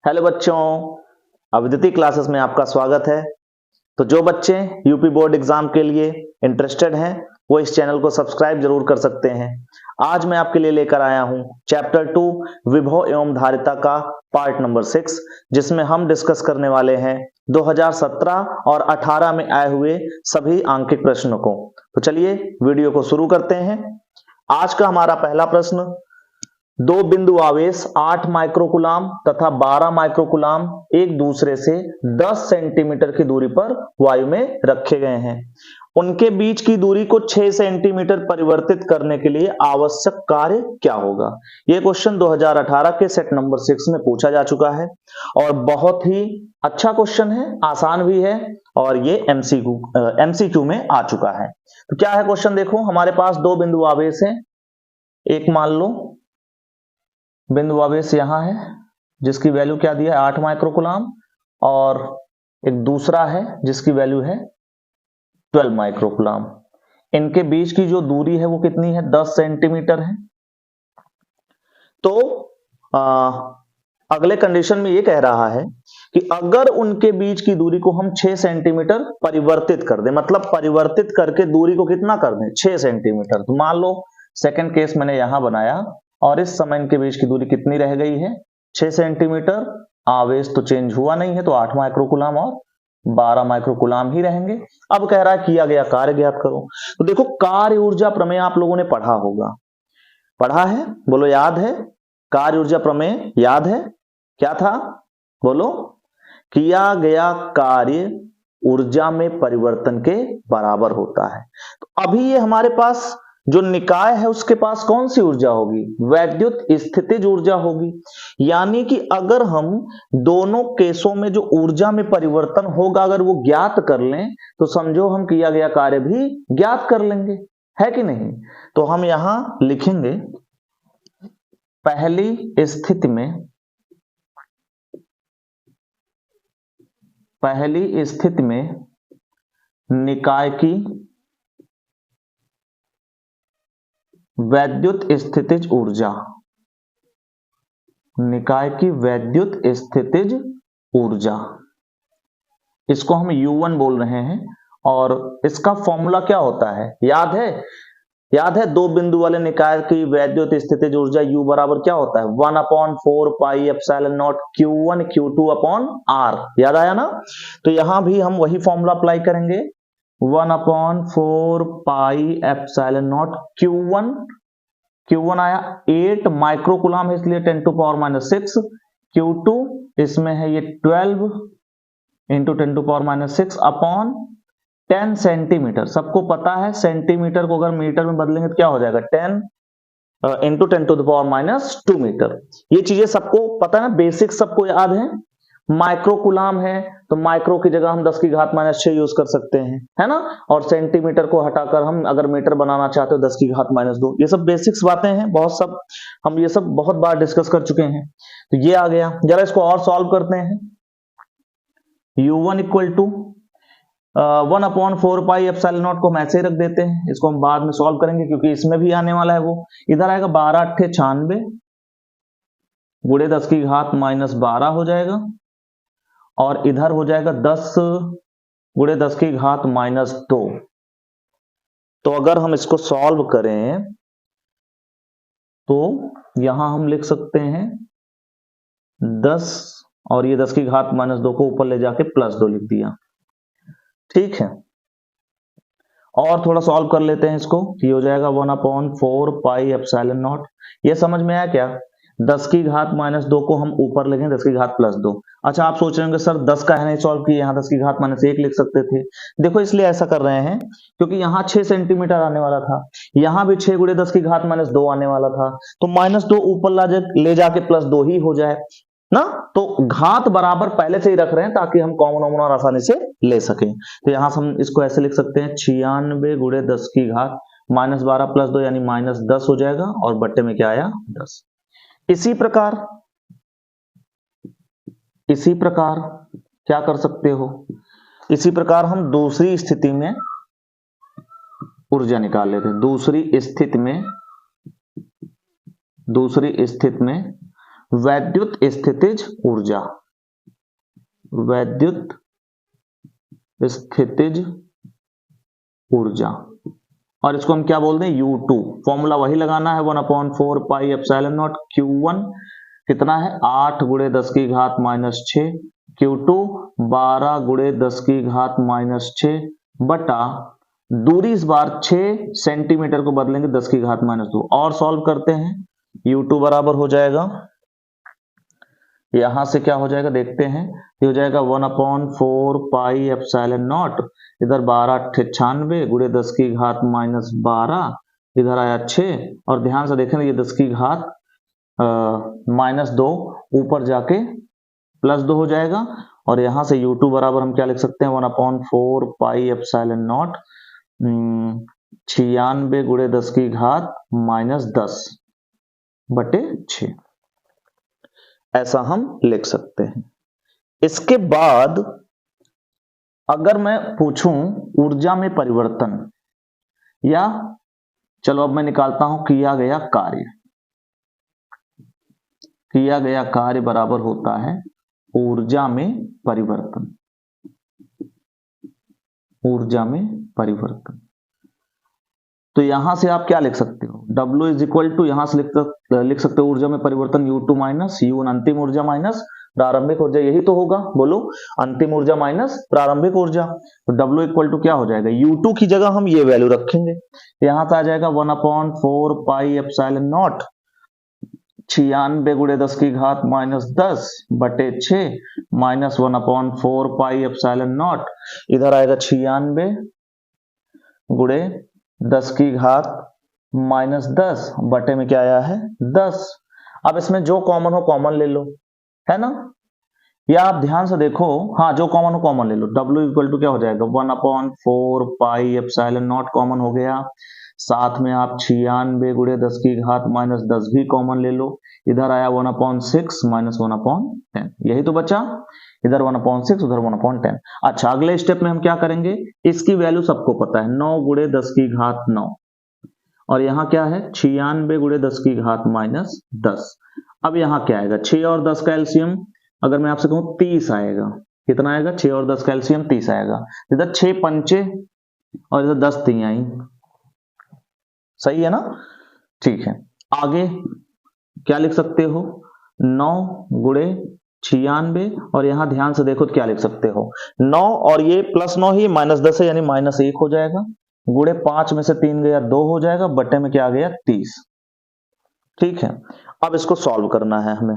Hello बच्चों, अविदिति classes में आपका स्वागत है। तो जो बच्चे यूपी बोर्ड एग्जाम के लिए इंटरेस्टेड हैं वो इस चैनल को सब्सक्राइब जरूर कर सकते हैं। आज मैं आपके लिए लेकर आया हूं चैप्टर 2 विभव एवं धारिता का पार्ट नंबर 6, जिसमें हम डिस्कस करने वाले हैं 2017 और 18 में आए हुए सभी आंकिक प्रश्नों को। तो चलिए वीडियो को शुरू करते हैं। आज का हमारा पहला प्रश्न, दो बिंदु आवेश 8 माइक्रोकुलाम तथा 12 माइक्रोकुलाम एक दूसरे से 10 सेंटीमीटर की दूरी पर वायु में रखे गए हैं। उनके बीच की दूरी को 6 सेंटीमीटर परिवर्तित करने के लिए आवश्यक कार्य क्या होगा? यह क्वेश्चन 2018 के सेट नंबर 6 में पूछा जा चुका है और बहुत ही अच्छा क्वेश्चन है, आसान भी है और ये एमसीक्यू में आ चुका है। तो क्या है क्वेश्चन, देखो हमारे पास दो बिंदु आवेश हैं। एक मान लो बिंदु आवेश यहां है जिसकी वैल्यू क्या दिया है 8 माइक्रोकुलाम, और एक दूसरा है जिसकी वैल्यू है 12 माइक्रोकुलाम। इनके बीच की जो दूरी है वो कितनी है? 10 सेंटीमीटर है। तो अगले कंडीशन में ये कह रहा है कि अगर उनके बीच की दूरी को हम 6 सेंटीमीटर परिवर्तित कर दें, मतलब परिवर्तित करके दूरी को कितना कर दें? 6 सेंटीमीटर। तो मान लो सेकंड केस मैंने यहां बनाया और इस समय इनके बीच की दूरी कितनी रह गई है? 6 सेंटीमीटर। आवेश तो चेंज हुआ नहीं है, तो 8 माइक्रोकुलाम और 12 माइक्रोकुलाम ही रहेंगे। अब कह रहा है किया गया कार्य ज्ञात करो। तो देखो, कार्य ऊर्जा प्रमेय आप लोगों ने पढ़ा होगा, पढ़ा है? बोलो याद है? कार्य ऊर्जा प्रमेय याद है? क्या था? बोलो। किया गया कार्य ऊर्जा में परिवर्तन के बराबर होता है। तो अभी ये हमारे पास जो निकाय है उसके पास कौन सी ऊर्जा होगी? वैद्युत स्थितिज ऊर्जा होगी। यानी कि अगर हम दोनों केसों में जो ऊर्जा में परिवर्तन होगा अगर वो ज्ञात कर लें तो समझो हम किया गया कार्य भी ज्ञात कर लेंगे, है कि नहीं? तो हम यहां लिखेंगे पहली स्थिति में निकाय की वैद्युत स्थितिज ऊर्जा, निकाय की वैद्युत स्थितिज ऊर्जा, इसको हम U1 बोल रहे हैं। और इसका फॉर्मूला क्या होता है? याद है? याद है? दो बिंदु वाले निकाय की वैद्युत स्थितिज ऊर्जा U बराबर क्या होता है? 1/4 pi epsilon not Q1 Q2 upon R। याद आया ना? तो यहां भी हम वही फॉर्मूला अप्लाई करेंगे, 1/4 पाई एप्सिलॉन नॉट Q1 आया 8 माइक्रोकुलाम है इसलिए 10 टू पावर माइनस 6। Q2 इसमें है ये 12 into 10 to power minus 6 upon 10 centimetre. सबको पता है सेंटीमीटर को अगर मीटर में बदलेंगे तो क्या हो जाएगा? 10 into 10 to the power minus 2 metre. ये चीजें सबको पता है, बेसिक सबको याद है। माइक्रोकुलाम है तो माइक्रो की जगह हम 10 की घात माइनस 6 यूज कर सकते हैं, है ना? और सेंटीमीटर को हटाकर हम अगर मीटर बनाना चाहते हो 10 की घात माइनस 2। ये सब बेसिक्स बातें हैं, हम ये सब बहुत बार डिस्कस कर चुके हैं। तो ये आ गया। जरा इसको और सॉल्व करते हैं। U1 equal to 1/4 pi epsilon nought को हम ऐसे ही रख देते हैं, इसको हम बाद में सॉल्व करेंगे क्योंकि इसमें भी आने वाला है वो। इधर आएगा 12 अट्ठे 96 गुणे 10 की घात माइनस 12 हो जाएगा, और इधर हो जाएगा 10 गुणे 10 की घात माइनस 2। तो अगर हम इसको सॉल्व करें तो यहां हम लिख सकते हैं 10 और ये 10 की घात माइनस 2 को ऊपर ले जाके प्लस 2 लिख दिया। ठीक है, और थोड़ा सॉल्व कर लेते हैं इसको। ये हो जाएगा 1/4 पाई एप्सिलॉन नॉट। ये समझ में आया क्या? 10 की घात माइनस 2 को हम ऊपर लिखें 10 की घात प्लस 2। अच्छा, आप सोच रहे होंगे सर 10 का है नहीं सॉल्व किए, यहां 10 की घात माइनस 1 लिख सकते थे। देखो इसलिए ऐसा कर रहे हैं क्योंकि यहां 6 सेंटीमीटर आने वाला था, यहां भी 6 गुणे 10 की घात माइनस 2 आने वाला था, तो माइनस 2 ऊपर ले जाके प्लस 2 ही हो जाए ना। तो घात बराबर पहले से ही रख रहे हैं ताकि हम कॉमन और आसानी से ले सकें। तो यहां से हम इसको ऐसे लिख सकते हैं 96 गुणे 10 की घात माइनस 12 प्लस 2 यानी माइनस 10 हो जाएगा, और बट्टे में क्या आया? 10। इसी प्रकार क्या कर सकते हो? इसी प्रकार हम दूसरी स्थिति में ऊर्जा निकाल लेते हैं। दूसरी स्थिति में वैद्युत स्थितिज ऊर्जा, वैद्युत स्थितिज ऊर्जा, और इसको हम क्या बोलते हैं U2। फॉर्मूला वही लगाना है 1/4 पाई एप्सिलॉन नॉट Q1 कितना है 8 गुणे 10 की घात -6, Q2 12 गुणे 10 की घात -6 बटा दूरी इस बार 6 सेंटीमीटर को बदलेंगे 10 की घात -2 और सॉल्व करते हैं। U2 बराबर हो जाएगा, यहां से क्या हो जाएगा देखते हैं, ये हो जाएगा 1/4 पाई एप्सिलॉन नॉट, इधर 12 96 गुणे 10 की घात -12, इधर आया 6 और ध्यान से देखें ये 10 की घात -2 ऊपर जाके +2 हो जाएगा और यहां से U2 बराबर हम क्या लिख सकते हैं 1/4 पाई एप्सिलॉन नॉट 96 गुणे 10 की घात -10 बटे 6, ऐसा हम लिख सकते हैं। इसके बाद अगर मैं पूछूं ऊर्जा में परिवर्तन, या चलो अब मैं निकालता हूं किया गया कार्य, किया गया कार्य बराबर होता है ऊर्जा में परिवर्तन, ऊर्जा में परिवर्तन। तो यहां से आप क्या लिख सकते हो W इज इक्वल टू, यहां से लिख सकते हो ऊर्जा में परिवर्तन U2 माइनस U1 अंतिम ऊर्जा माइनस प्रारंभिक ऊर्जा, यही तो होगा, बोलो अंतिम ऊर्जा माइनस प्रारंभिक ऊर्जा। तो W इक्वल टू क्या हो जाएगा, U2 की जगह हम ये वैल्यू रखेंगे, यहां से आ जाएगा 1/4 पाई एप्सिलॉन नॉट 96 गुणे 10 की घात -10 बटे 6 माइनस 1/4 पाई एप्सिलॉन नॉट, इधर आएगा 96 गुणे 10 की घात -10 बटे में क्या आया है 10। अब इसमें जो कॉमन हो कॉमन ले लो, है ना, या आप ध्यान से देखो, हाँ जो कॉमन हो कॉमन ले लो। W इक्वल टू क्या हो जाएगा 1/4 पाई एप्सिलॉन नॉट कॉमन हो गया, साथ में आप 96 गुणे 10 की घात -10 भी कॉमन ले लो, इधर आया 1/6 माइनस 1/10, यही तो बचा, इधर 1/6 उधर 1/10। अच्छा अगले स्टेप में हम क्या करेंगे, इसकी वैल्यू सबको पता है 9 गुणे 10 की घात 9 और यहां क्या है 96 गुणे 10 की घात -10। अब यहां क्या आएगा 6 और 10 का एलसीएम, अगर मैं आपसे कहूं 30 आएगा, कितना आएगा 6 और 10 का एलसीएम 30 आएगा, इधर 6 पंचे और इधर 10 तिहाई, सही है ना, ठीक है। आगे क्या लिख सकते हो 9 गुणे 96 और यहां ध्यान से देखो तो क्या लिख सकते हो 9 और ये +9 ही -10 है यानी -1 हो जाएगा, गुणे 5 में से 3 गया 2 हो जाएगा, बटे में क्या आ गया 30, ठीक है। अब इसको सॉल्व करना है हमें,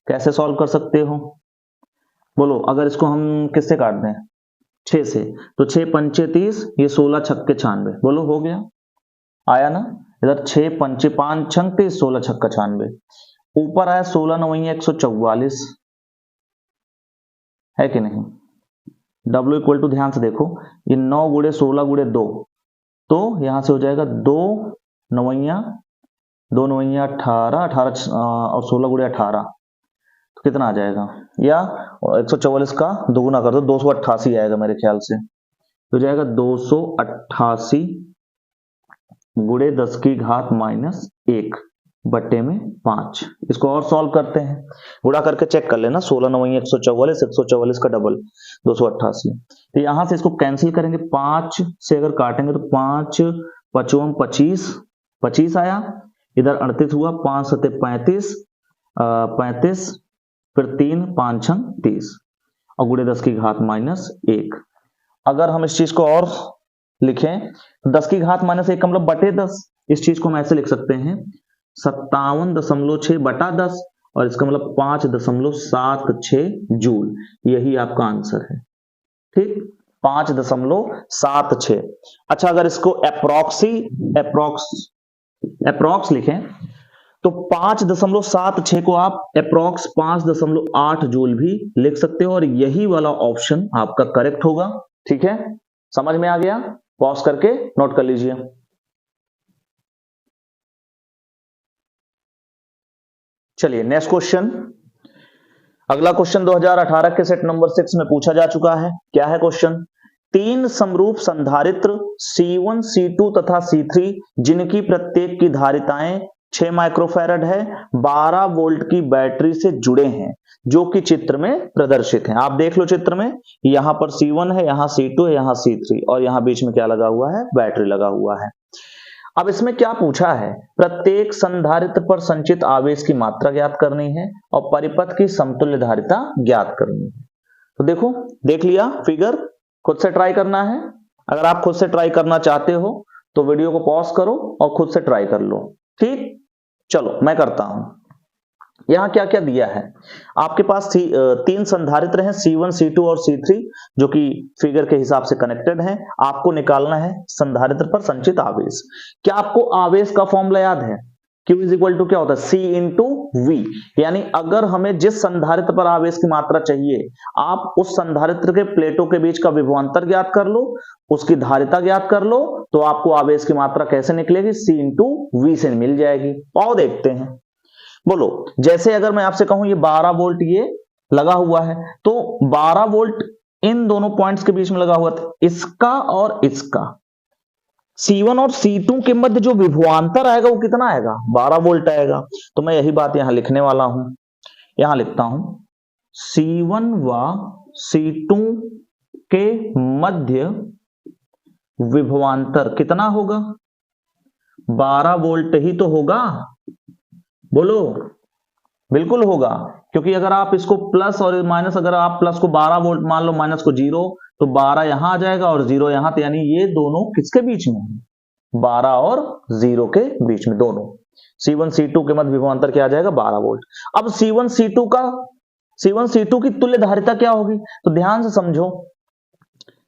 कैसे सॉल्व कर सकते हो बोलो, अगर इसको हम किससे काट दें 6 से, तो 6 पंचे 30, ये 16 छक्के 96, बोलो हो गया, आया ना, इधर 6 पंचे 5 छंग 30, 16 छक्का 96, ऊपर आया 16 9 144, है कि नहीं। W इक्वल टू ध्यान से देखो, ये 9 गुणे 16 गुणे 2, तो यहां से हो जाएगा 2 9 18, 18 और 16 गुणे 18, तो कितना आ जाएगा, या 144 का दोगुना कर दो 288 आएगा मेरे ख्याल से, तो जाएगा 288 गुणे 10 की घात -1 बटे में 5। इसको और सॉल्व करते हैं, गुणा करके चेक कर लेना, 16 9 144, 144 का डबल 288, तो यहां से इसको कैंसिल करेंगे, 5 से अगर काटेंगे तो 5 5 25, 25 आया, इधर 38 हुआ, 5 7 35, 35 फिर 3 5 6 30 और गुणे 10 की घात -1। अगर हम इस चीज को और लिखें 10 की घात -1 का मतलब बटे 10, इस चीज को हम ऐसे लिख सकते हैं 57.6 बटा 10 और इसका मतलब 5.76 जूल, यही आपका आंसर है, ठीक 5.76। अच्छा अगर इसको अप्रॉक्स लिखें तो 5.76 को आप अप्रॉक्स 5.8 जूल भी लिख सकते हो और यही वाला ऑप्शन आपका करेक्ट होगा, ठीक है, समझ में आ गया, पॉज करके नोट कर लीजिए। चलिए नेक्स्ट क्वेश्चन, अगला क्वेश्चन 2018 के सेट नंबर 6 में पूछा जा चुका है। क्या है क्वेश्चन, 3 समरूप संधारित्र C1 C2 तथा C3 जिनकी प्रत्येक की धारिताएं 6 माइक्रोफैरड है, 12 वोल्ट की बैटरी से जुड़े हैं जो कि चित्र में प्रदर्शित हैं। आप देख लो चित्र में, यहां पर C1 है, यहां C2 है, यहां C3 और यहां बीच में क्या लगा हुआ है, बैटरी लगा हुआ है। अब इसमें क्या पूछा है, प्रत्येक संधारित्र पर संचित आवेश की मात्रा ज्ञात करनी है और परिपथ की समतुल्य धारिता ज्ञात करनी है। तो देखो, देख लिया फिगर, खुद से ट्राई करना है। अगर आप खुद से ट्राई करना चाहते हो तो वीडियो को पॉज करो और खुद से ट्राई कर लो, ठीक। चलो मैं करता हूं। यहां क्या क्या दिया है, आपके पास 3 संधारित्र हैं, C1, C2 और C3, जो कि फिगर के हिसाब से कनेक्टेड हैं। आपको निकालना है संधारित्र पर संचित आवेश। क्या आपको आवेश का फॉर्मूला याद है? Q इज इक्वल टू क्या होता है, C इंटू V। यानी अगर हमें जिस संधारित्र पर आवेश की मात्रा चाहिए, आप उस संधारित्र के प्लेटों के बीच का विभवांतर ज्ञात कर लो, उसकी धारिता ज्ञात कर लो, तो आपको आवेश की मात्रा कैसे निकलेगी, C इंटू V से मिल जाएगी। आओ देखते हैं। बोलो, जैसे अगर मैं आपसे कहूं ये 12 वोल्ट ये लगा हुआ है, तो 12 वोल्ट इन दोनों पॉइंट्स के बीच में लगा हुआ था, इसका और इसका, C1 और C2 के मध्य जो विभवांतर आएगा वो कितना आएगा, 12 वोल्ट आएगा। तो मैं यही बात यहां लिखने वाला हूं, यहां लिखता हूं C1 व C2 के मध्य विभवांतर कितना होगा, 12 वोल्ट ही तो होगा। बोलो, बिल्कुल होगा, क्योंकि अगर आप इसको प्लस और माइनस, अगर आप प्लस को 12 वोल्ट मान लो, माइनस को 0, तो 12 यहां आ जाएगा और 0 यहां, तो यानी ये दोनों किसके बीच में है, 12 और 0 के बीच में, दोनों C1 C2 के मध्य विभवांतर क्या आ जाएगा, 12 वोल्ट। अब C1 C2 की तुल्य धारिता क्या होगी, तो ध्यान से समझो,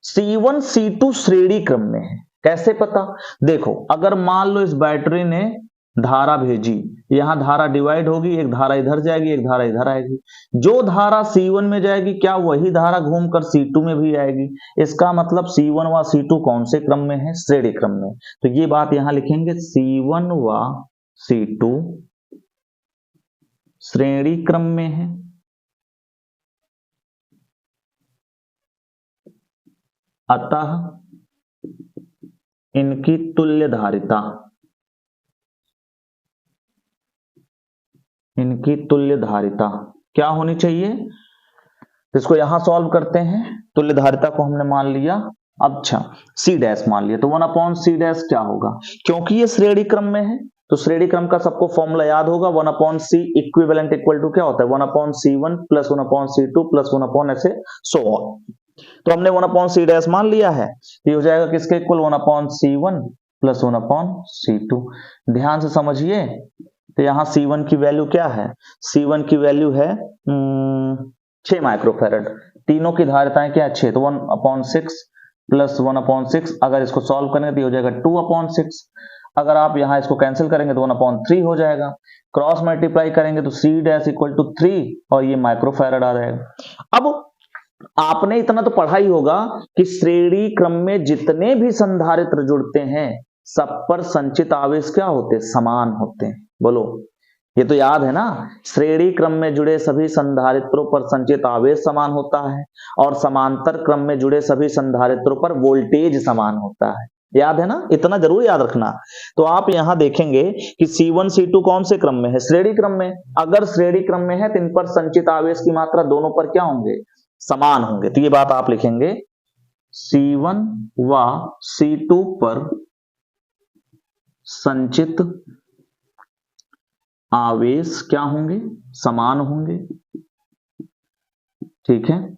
C1 C2 श्रेणी क्रम में है। कैसे पता, देखो अगर मान लो इस बैटरी ने धारा भेजी, यहां धारा डिवाइड होगी, एक धारा इधर जाएगी, एक धारा इधर आएगी, जो धारा C1 में जाएगी क्या वही धारा घूमकर C2 में भी आएगी। इसका मतलब C1 व C2 कौन से क्रम में है, श्रेणी क्रम में। तो ये बात यहां लिखेंगे, C1 व C2 श्रेणी क्रम में है, अतः इनकी तुल्य धारिता, इनकी तुल्य धारिता क्या होनी चाहिए, इसको यहां सॉल्व करते हैं। तुल्य धारिता को हमने मान लिया, अच्छा C डैश मान लिया, तो 1/C डैश क्या होगा, क्योंकि ये श्रेणी क्रम में है तो श्रेणी क्रम का सबको फॉर्मूला याद होगा, 1/C इक्विवेलेंट इक्वल टू क्या होता है, 1/C1 प्लस 1/C2 प्लस 1 ऐसे सो ऑन। तो हमने 1/C डैश मान लिया है, ये हो जाएगा किसके इक्वल, 1/C1 प्लस 1/C2। ध्यान से समझिए, तो यहां C1 की वैल्यू क्या है, C1 की वैल्यू है 6 माइक्रोफैरड, तीनों की धारिताएं क्या है 6, तो 1/6 प्लस 1/6, अगर इसको सॉल्व करेंगे तो हो जाएगा 2/6। अगर आप यहां इसको कैंसिल करेंगे तो 1/3 हो जाएगा, क्रॉस मल्टीप्लाई करेंगे तो C डैश इक्वल टू 3 और ये माइक्रोफैरड आ जाएगा। अब आपने इतना तो पढ़ा ही होगा कि श्रेणी क्रम में जितने भी संधारित्र जुड़ते हैं सब पर संचित आवेश क्या होते हैं, समान होते हैं। बोलो, ये तो याद है ना, श्रेणी क्रम में जुड़े सभी संधारित्रों पर संचित आवेश समान होता है और समांतर क्रम में जुड़े सभी संधारित्रों पर वोल्टेज समान होता है। याद है ना, इतना जरूर याद रखना। तो आप यहां देखेंगे कि C1 C2 कौन से क्रम में है, श्रेणी क्रम में। अगर श्रेणी क्रम में है तो इन पर संचित आवेश की मात्रा दोनों पर क्या होंगे, समान होंगे। तो ये बात आप लिखेंगे, C1 व C2 पर संचित आवेश क्या होंगे, समान होंगे, ठीक है,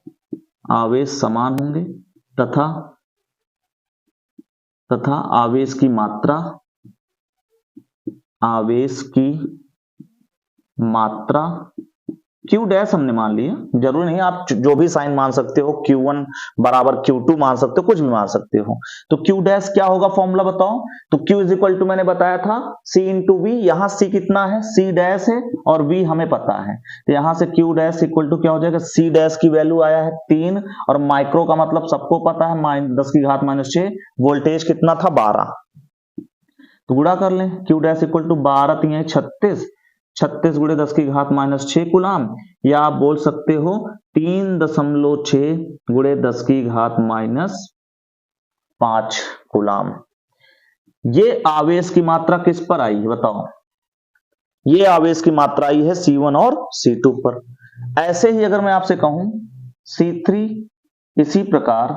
आवेश समान होंगे तथा आवेश की मात्रा Q डैश हमने मान लिया, जरूरी नहीं आप जो भी साइन मान सकते हो, Q1 बराबर Q2 मान सकते हो, कुछ भी मान सकते हो। तो Q डैश क्या होगा, फॉर्मूला बताओ। तो Q इज इक्वल टू मैंने बताया था C इंटू V, यहां C कितना है, C डैश है और V हमें पता है, तो यहां से Q डैश इक्वल टू क्या हो जाएगा, C डैश की वैल्यू आया है 3 और माइक्रो का मतलब सबको पता है, 10⁻⁻⁶, वोल्टेज कितना था 12, तो गुणा कर लें, Q डैश इक्वल टू 12 3 36, 36 गुणे 10⁻⁶ कूलाम, या आप बोल सकते हो 3.6 गुणे 10⁻⁵ कूलाम। ये आवेश की मात्रा किस पर आई बताओ, ये आवेश की मात्रा आई है C1 और C2 पर। ऐसे ही अगर मैं आपसे कहूं C3, इसी प्रकार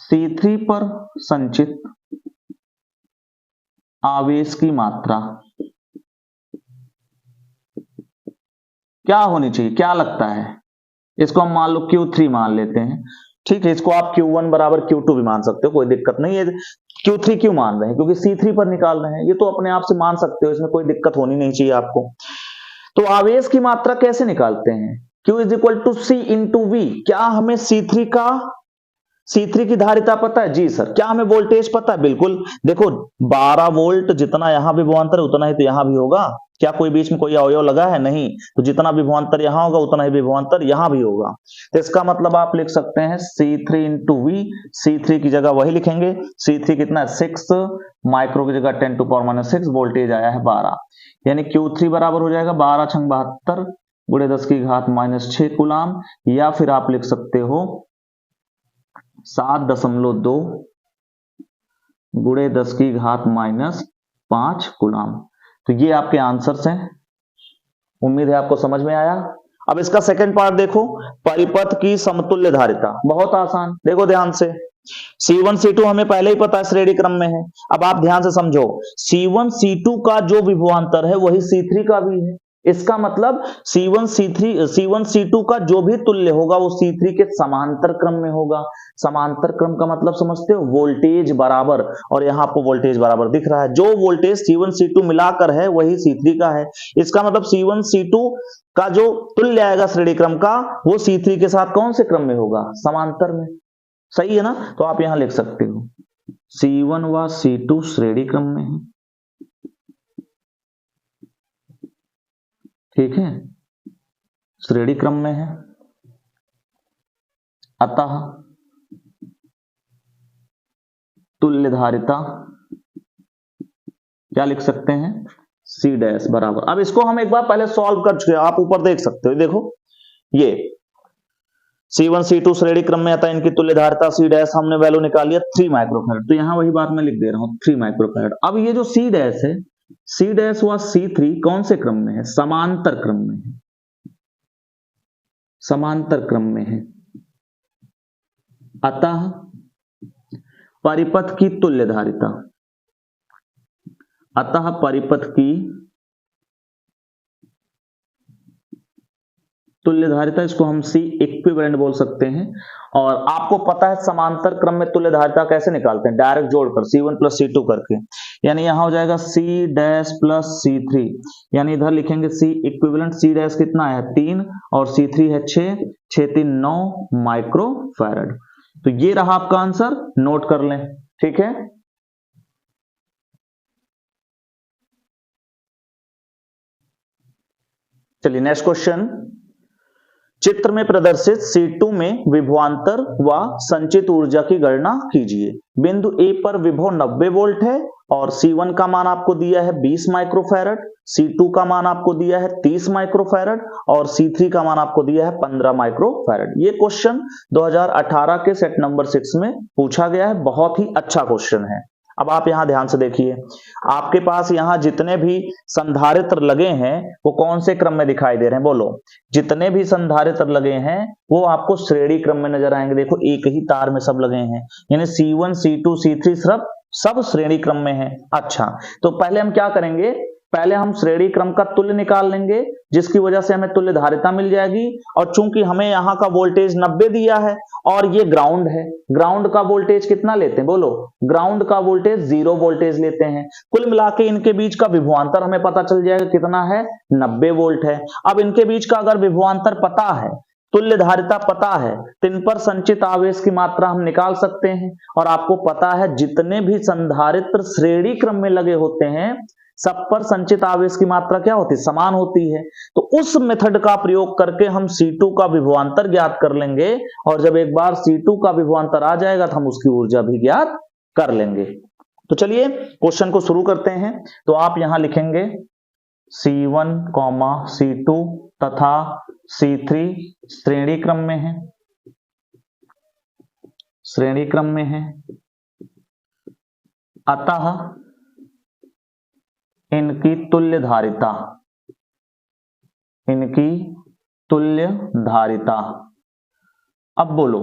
C3 पर संचित आवेश की मात्रा क्या होनी चाहिए, क्या लगता है? इसको हम मान लो Q3 मान लेते हैं, ठीक है। इसको आप Q1 बराबर Q2 भी मान सकते हो, कोई दिक्कत नहीं है। Q3 क्यों मान रहे हैं? क्योंकि C3 पर निकाल रहे हैं, ये तो अपने आप से मान सकते हो, इसमें कोई दिक्कत होनी नहीं चाहिए आपको। तो आवेश की मात्रा कैसे निकालते हैं? Q is equal to C into V। क्या हमें C3 की धारिता पता है? जी सर। क्या हमें वोल्टेज पता है? बिल्कुल। देखो 12 वोल्ट जितना यहां विभवांतर है उतना ही तो यहां भी होगा। क्या कोई बीच में कोई अवयव लगा है? नहीं। तो जितना विभवांतर यहां होगा उतना ही विभवांतर यहां भी होगा। तो इसका मतलब आप लिख सकते हैं C3 इंटू V। C3 की जगह वही लिखेंगे। C3 कितना है? 6 माइक्रो की जगह 10 टू पावर माइनस 6, वोल्टेज आया है 12। यानी Q3 बराबर हो जाएगा 12 छंग 72 गुणे 10 की घात माइनस 6 कूलाम, या फिर आप लिख सकते हो 7.2 गुणे 10 की घात माइनस 5 कूलाम। तो ये आपके आंसर्स हैं। उम्मीद है आपको समझ में आया। अब इसका सेकंड पार्ट देखो, परिपथ की समतुल्य धारिता। बहुत आसान, देखो ध्यान से। C1 C2 हमें पहले ही पता है श्रेणी क्रम में है। अब आप ध्यान से समझो, C1 C2 का जो विभवांतर है वही C3 का भी है। इसका मतलब C1 C2 का जो भी तुल्य होगा वो C3 के समांतर क्रम में होगा। समांतर क्रम का मतलब समझते हो? वोल्टेज बराबर। और यहां आपको वोल्टेज बराबर दिख रहा है, जो वोल्टेज C1 C2 मिलाकर है वही C3 का है। इसका मतलब C1 C2 का जो तुल्य आएगा श्रेणी क्रम का, वो C3 के साथ कौन से क्रम में होगा? समांतर में। सही है ना? तो आप यहां लिख सकते हो C1 व C2 श्रेणी क्रम में है, ठीक है, श्रेणी क्रम में है। अतः तुल्य धारिता क्या लिख सकते हैं? C डैश बराबर। अब इसको हम एक बार पहले सॉल्व कर चुके हैं, आप ऊपर देख सकते हो। देखो ये C1 C2 श्रेणी क्रम में आता है, इनकी तुल्य धारिता C डैश हमने वैल्यू निकाल लिया 3 माइक्रोफैराड। तो यहां वही बात मैं लिख दे रहा हूं 3 माइक्रोफैराड। अब ये जो C डैश है, C डैश व C3 कौन से क्रम में है? समांतर क्रम में है। समांतर क्रम में है। अतः परिपथ की तुल्य धारिता, अतः परिपथ की तुल्य धारिता, इसको हम C इक्विवेलेंट बोल सकते हैं। और आपको पता है समांतर क्रम में तुल्य धारिता कैसे निकालते हैं? डायरेक्ट जोड़कर C1 प्लस C2 करके। यानी यहां हो जाएगा C डैश प्लस C3, यानी इधर लिखेंगे C इक्विवेलेंट। C डैश कितना है? 3 और C3 है 6, 6 3 9 माइक्रोफैराड। तो ये रहा आपका आंसर, नोट कर लें, ठीक है। चलिए नेक्स्ट क्वेश्चन। चित्र में प्रदर्शित C2 में विभवांतर व संचित ऊर्जा की गणना कीजिए। बिंदु A पर विभव 90 वोल्ट है और C1 का मान आपको दिया है 20 माइक्रोफैरड, C2 का मान आपको दिया है 30 माइक्रोफैरड और C3 का मान आपको दिया है 15 माइक्रोफैरड। ये क्वेश्चन 2018 के सेट नंबर 6 में पूछा गया है, बहुत ही अच्छा क्वेश्चन है। अब आप यहां ध्यान से देखिए, आपके पास यहां जितने भी संधारित्र लगे हैं वो कौन से क्रम में दिखाई दे रहे हैं? बोलो। जितने भी संधारित्र लगे हैं वो आपको श्रेणी क्रम में नजर आएंगे। देखो एक ही तार में सब लगे हैं, यानी C1 C2 C3 सब श्रेणी क्रम में है। अच्छा, तो पहले हम क्या करेंगे? पहले हम श्रेणी क्रम का तुल्य निकाल लेंगे, जिसकी वजह से हमें तुल्य धारिता मिल जाएगी। और चूंकि हमें यहाँ का वोल्टेज 90 दिया है और ये ग्राउंड है, ग्राउंड का वोल्टेज कितना लेते हैं? बोलो। ग्राउंड का वोल्टेज 0 वोल्टेज लेते हैं। कुल मिला के इनके बीच का विभवांतर हमें पता चल जाएगा कितना है? 90 वोल्ट है। अब इनके बीच का अगर विभवांतर पता है, तुल्य धारिता पता है, तो इन पर संचित आवेश की मात्रा हम निकाल सकते हैं। और आपको पता है जितने भी संधारित्र श्रेणी क्रम में लगे होते हैं सब पर संचित आवेश की मात्रा क्या होती है? समान होती है। तो उस मेथड का प्रयोग करके हम C2 का विभवांतर ज्ञात कर लेंगे, और जब एक बार C2 का विभवांतर आ जाएगा तो हम उसकी ऊर्जा भी ज्ञात कर लेंगे। तो चलिए क्वेश्चन को शुरू करते हैं। तो आप यहां लिखेंगे C1, C2 तथा C3 श्रेणी क्रम में है, श्रेणी क्रम में है। अतः इनकी तुल्य धारिता, इनकी तुल्य धारिता। अब बोलो,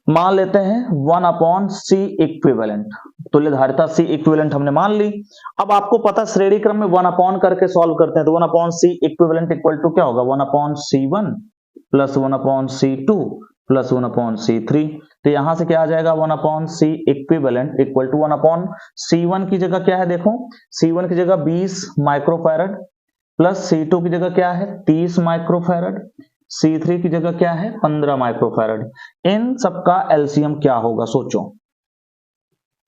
मान लेते हैं 1/C इक्विवेलेंट, तुल्य धारिता C इक्विवेलेंट हमने मान ली। अब आपको पता श्रेणी क्रम में 1 करके सॉल्व करते हैं, तो 1/C इक्विवेलेंट इक्वल टू क्या होगा, 1/C1 plus 1/C2 plus 1/C3। तो यहां से क्या आ जाएगा, 1/C equivalent equal to 1/C1 की जगह क्या है, देखो C1 की जगह 20 माइक्रोफैरड प्लस C2 की जगह क्या है 30 माइक्रोफैरड, C3 की जगह क्या है 15 माइक्रोफैरड। इन सबका एलसीएम क्या होगा, सोचो,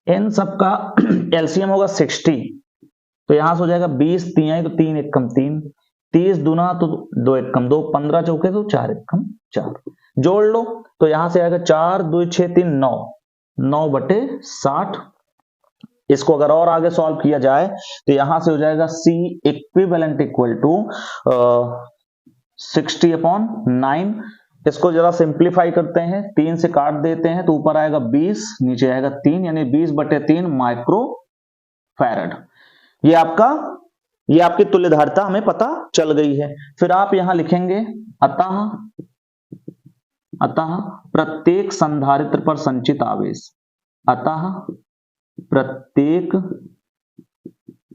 इन सबका एलसीएम होगा 60। तो यहां से हो जाएगा 20 तिहाई तो 3 एकम 3, 30 दूना तो 2 एकम 2, 15 चौके तो 4 एकम 4, जोड़ लो तो यहां से आएगा 4 2 6 3 9, 9/60। इसको अगर और आगे सॉल्व किया जाए तो यहां से हो जाएगा C इक्विवेलेंट इक्वल टू 60/9। इसको जरा सिंप्लीफाई करते हैं, 3 से काट देते हैं तो ऊपर आएगा 20, नीचे आएगा 3, यानी 20/3 माइक्रोफैरड। ये आपकी तुल्य धारिता हमें पता चल गई है। फिर आप यहां लिखेंगे अतः प्रत्येक संधारित्र पर संचित आवेश, अतः प्रत्येक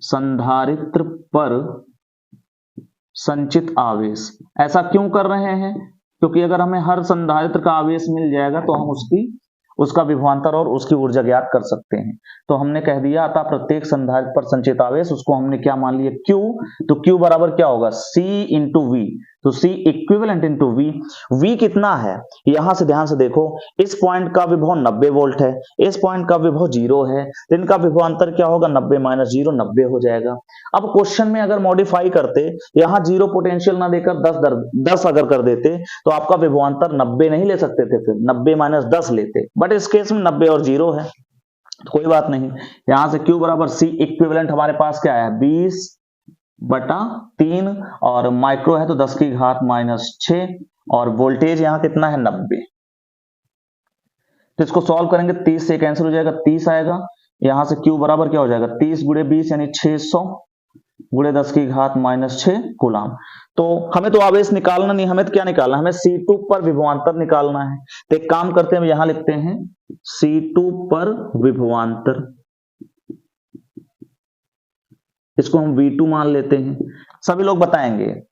संधारित्र पर संचित आवेश। ऐसा क्यों कर रहे हैं, क्योंकि अगर हमें हर संधारित्र का आवेश मिल जाएगा तो हम उसका विभवांतर और उसकी ऊर्जा ज्ञात कर सकते हैं। तो हमने कह दिया अतः प्रत्येक संधारित्र पर संचित आवेश, उसको हमने क्या मान लिया Q, तो Q बराबर क्या होगा C इंटू V, तो C equivalent into V। V कितना है, यहां से ध्यान से देखो, इस पॉइंट का विभव 90 वोल्ट है, इस पॉइंट का विभव 0 है, तो इनका विभवांतर क्या होगा 90 माइनस 0 90 हो जाएगा। अब क्वेश्चन में अगर मॉडिफाई करते, यहां 0 पोटेंशियल ना देकर 10 अगर कर देते तो आपका विभवांतर 90 नहीं ले सकते थे, फिर 90 माइनस 10 लेते, बट इस केस में 90 और 0 है तो कोई बात नहीं। यहां से Q बराबर C इक्विवेलेंट हमारे पास क्या है 20/3 और माइक्रो है तो 10⁻⁻6 और वोल्टेज यहां कितना है 90। तो इसको सॉल्व करेंगे 30 से कैंसिल हो जाएगा, 30 आएगा, यहां से Q बराबर क्या हो जाएगा 30 × 20 यानी 600 × 10⁻⁻6 कूलाम। तो हमें तो आवेश निकालना नहीं, हमें तो क्या निकालना है, हमें C2 पर विभवांतर निकालना है। तो एक काम करते हैं, यहां लिखते हैं C2 पर विभवांतर, इसको हम V2 मान लेते हैं। सभी लोग बताएंगे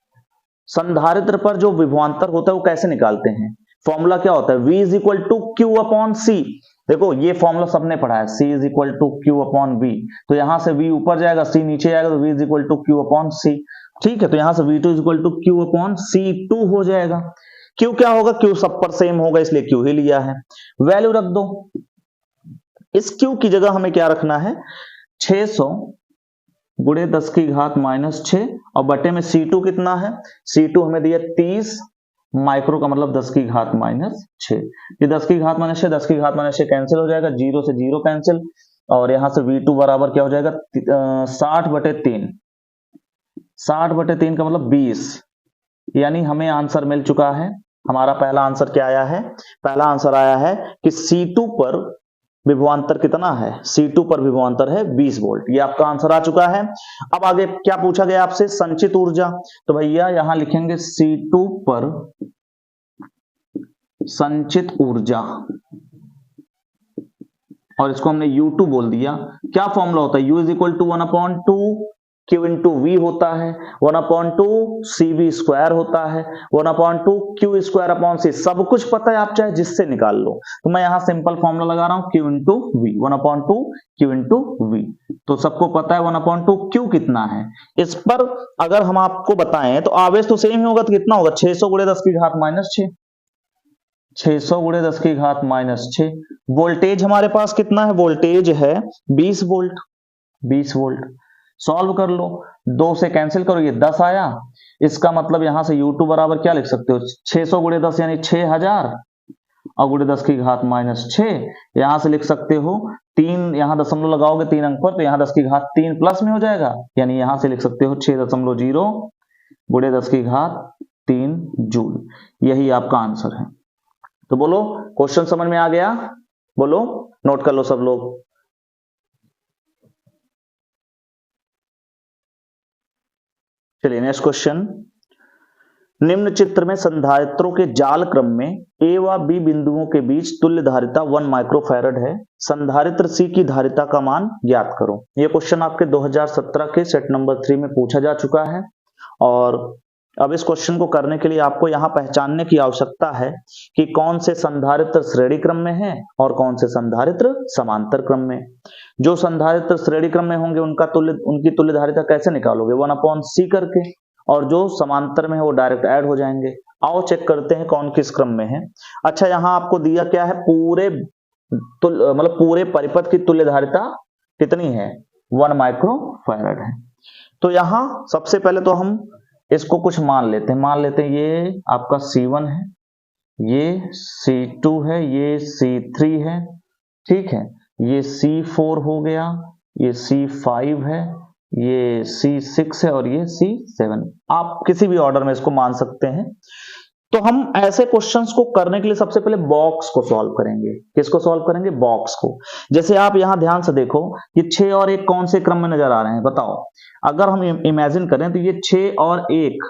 संधारित्र पर जो विभवांतर होता है वो कैसे निकालते हैं, फॉर्मूला क्या होता है V is equal to Q/C। देखो ये फॉर्मूला सबने पढ़ा है, C is equal to Q/V। तो यहां से V ऊपर जाएगा C नीचे आएगा तो V is equal to Q/C। ठीक है, तो यहां से V2 is equal to Q/C2 हो जाएगा। Q क्या होगा, Q सब पर सेम होगा इसलिए Q ही लिया है, वैल्यू रख दो। इस Q की जगह हमें क्या रखना है 600 × 10⁻⁻6 और बटे में C2 कितना है, C2 हमें दिया 30 माइक्रो का मतलब 10⁻⁻6। ये 10⁻⁻6 10⁻⁻6 कैंसिल हो जाएगा, 0 से 0 कैंसिल और यहां से V2 बराबर क्या हो जाएगा 60/3, 60/3 का मतलब 20, यानी हमें आंसर मिल चुका है। हमारा पहला आंसर क्या आया है, पहला आंसर आया है कि C2 पर विभवांतर कितना है, C2 पर विभवांतर है 20 वोल्ट। ये आपका आंसर आ चुका है। अब आगे क्या पूछा गया आपसे, संचित ऊर्जा। तो भैया यहां लिखेंगे C2 पर संचित ऊर्जा और इसको हमने U2 बोल दिया। क्या फॉर्मूला होता है, U is equal to 1/2 Q into V होता है, 1/2 CV² होता है, 1/2 Q²/C। सब कुछ पता है, आप चाहे जिससे निकाल लो। तो मैं यहां सिंपल फॉर्मूला लगा रहा हूं Q into V, 1/2 Q into V। तो सबको पता है 1/2 Q कितना है। इस पर अगर हम आपको बताएं तो आवेश तो सेम ही होगा, तो कितना होगा 600 × 10⁻⁻6, 600 × 10⁻⁻6। वोल्टेज हमारे पास कितना है, वोल्टेज है 20 वोल्ट, 20 वोल्ट। सॉल्व कर लो, 2 से कैंसिल करो, ये 10 आया। इसका मतलब यहां से U2 बराबर क्या लिख सकते हो 600 × 10 यानी 6000 और × 10⁻⁻6 यहां से लिख सकते हो 3, यहां दशमलव लगाओगे 3 अंक पर तो यहां 10⁻3 प्लस में हो जाएगा, यानी यहां से लिख सकते हो 6.0 × 10⁻3 जूल। यही आपका आंसर है। तो बोलो क्वेश्चन समझ में आ गया, बोलो नोट कर लो सब लोग। चलिए नेक्स्ट क्वेश्चन, निम्न चित्र में संधारित्रों के जाल क्रम में ए व बी बिंदुओं के बीच तुल्य धारिता 1 माइक्रोफैरड है, संधारित्र सी की धारिता का मान ज्ञात करो। यह क्वेश्चन आपके 2017 के सेट नंबर 3 में पूछा जा चुका है और अब इस क्वेश्चन को करने के लिए आपको यहां पहचानने की आवश्यकता है कि कौन से संधारित्र श्रेणी क्रम में है और कौन से संधारित्र समांतर क्रम में। जो संधारित्र श्रेणी क्रम में होंगे उनकी तुल्य धारिता कैसे निकालोगे, 1/c करके, और जो समांतर में है वो डायरेक्ट ऐड हो जाएंगे। आओ चेक करते हैं कौन किस क्रम में है। अच्छा, यहां आपको दिया क्या है, पूरे परिपथ की तुल्य धारिता कितनी है, 1 माइक्रोफैरड है। तो यहां सबसे पहले तो हम इसको कुछ मान लेते हैं, ये आपका C1 है, ये C2 है, ये C3 है, ठीक है, ये C4 हो गया, ये C5 है, ये C6 है और ये C7। आप किसी भी ऑर्डर में इसको मान सकते हैं। तो हम ऐसे क्वेश्चंस को करने के लिए सबसे पहले बॉक्स को सॉल्व करेंगे। किसको सॉल्व करेंगे, बॉक्स को। जैसे आप यहां ध्यान से देखो कि 6 और 1 कौन से क्रम में नजर आ रहे हैं, बताओ। अगर हम इमेजिन करें तो ये 6 और 1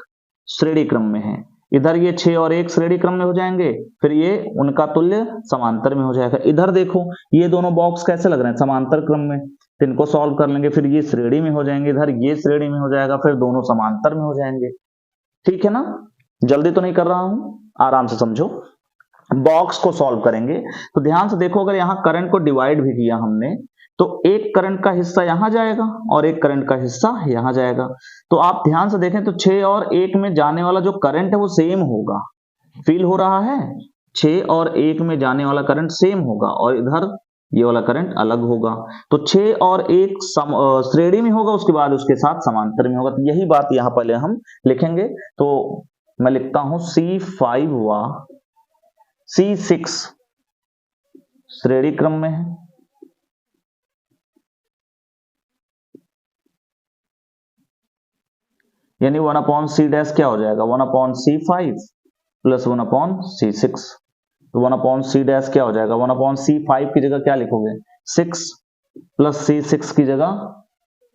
श्रेणी क्रम में है, इधर ये 6 और 1 श्रेणी क्रम में हो जाएंगे, फिर ये उनका तुल्य समांतर में हो जाएगा। इधर देखो ये दोनों बॉक्स कैसे लग रहे हैं, समांतर क्रम में, तो इनको सॉल्व कर लेंगे, फिर ये श्रेणी में हो जाएंगे, इधर ये श्रेणी में हो जाएगा, फिर दोनों समांतर में हो जाएंगे। ठीक है ना, जल्दी तो नहीं कर रहा हूं, आराम से समझो। बॉक्स को सॉल्व करेंगे तो ध्यान से देखो, अगर यहां करंट को डिवाइड भी किया हमने तो एक करंट का हिस्सा यहां जाएगा और एक करंट का हिस्सा यहां जाएगा। तो आप ध्यान से देखें तो 6 और 1 में जाने वाला जो करंट है वो सेम होगा, फील हो रहा है, 6 और 1 में जाने वाला करंट सेम होगा और इधर ये वाला करंट अलग होगा। तो 6 और 1 श्रेणी में होगा, उसके बाद उसके साथ समांतर में होगा। तो यही बात यहां पहले हम लिखेंगे। तो मैं लिखता हूं C5 व C6 श्रेणी क्रम में है, यानी 1/c डैश क्या हो जाएगा, 1/c5 प्लस 1/c6। तो 1/c डैश क्या हो जाएगा, 1/c5 की जगह क्या लिखोगे, 6 प्लस C6 की जगह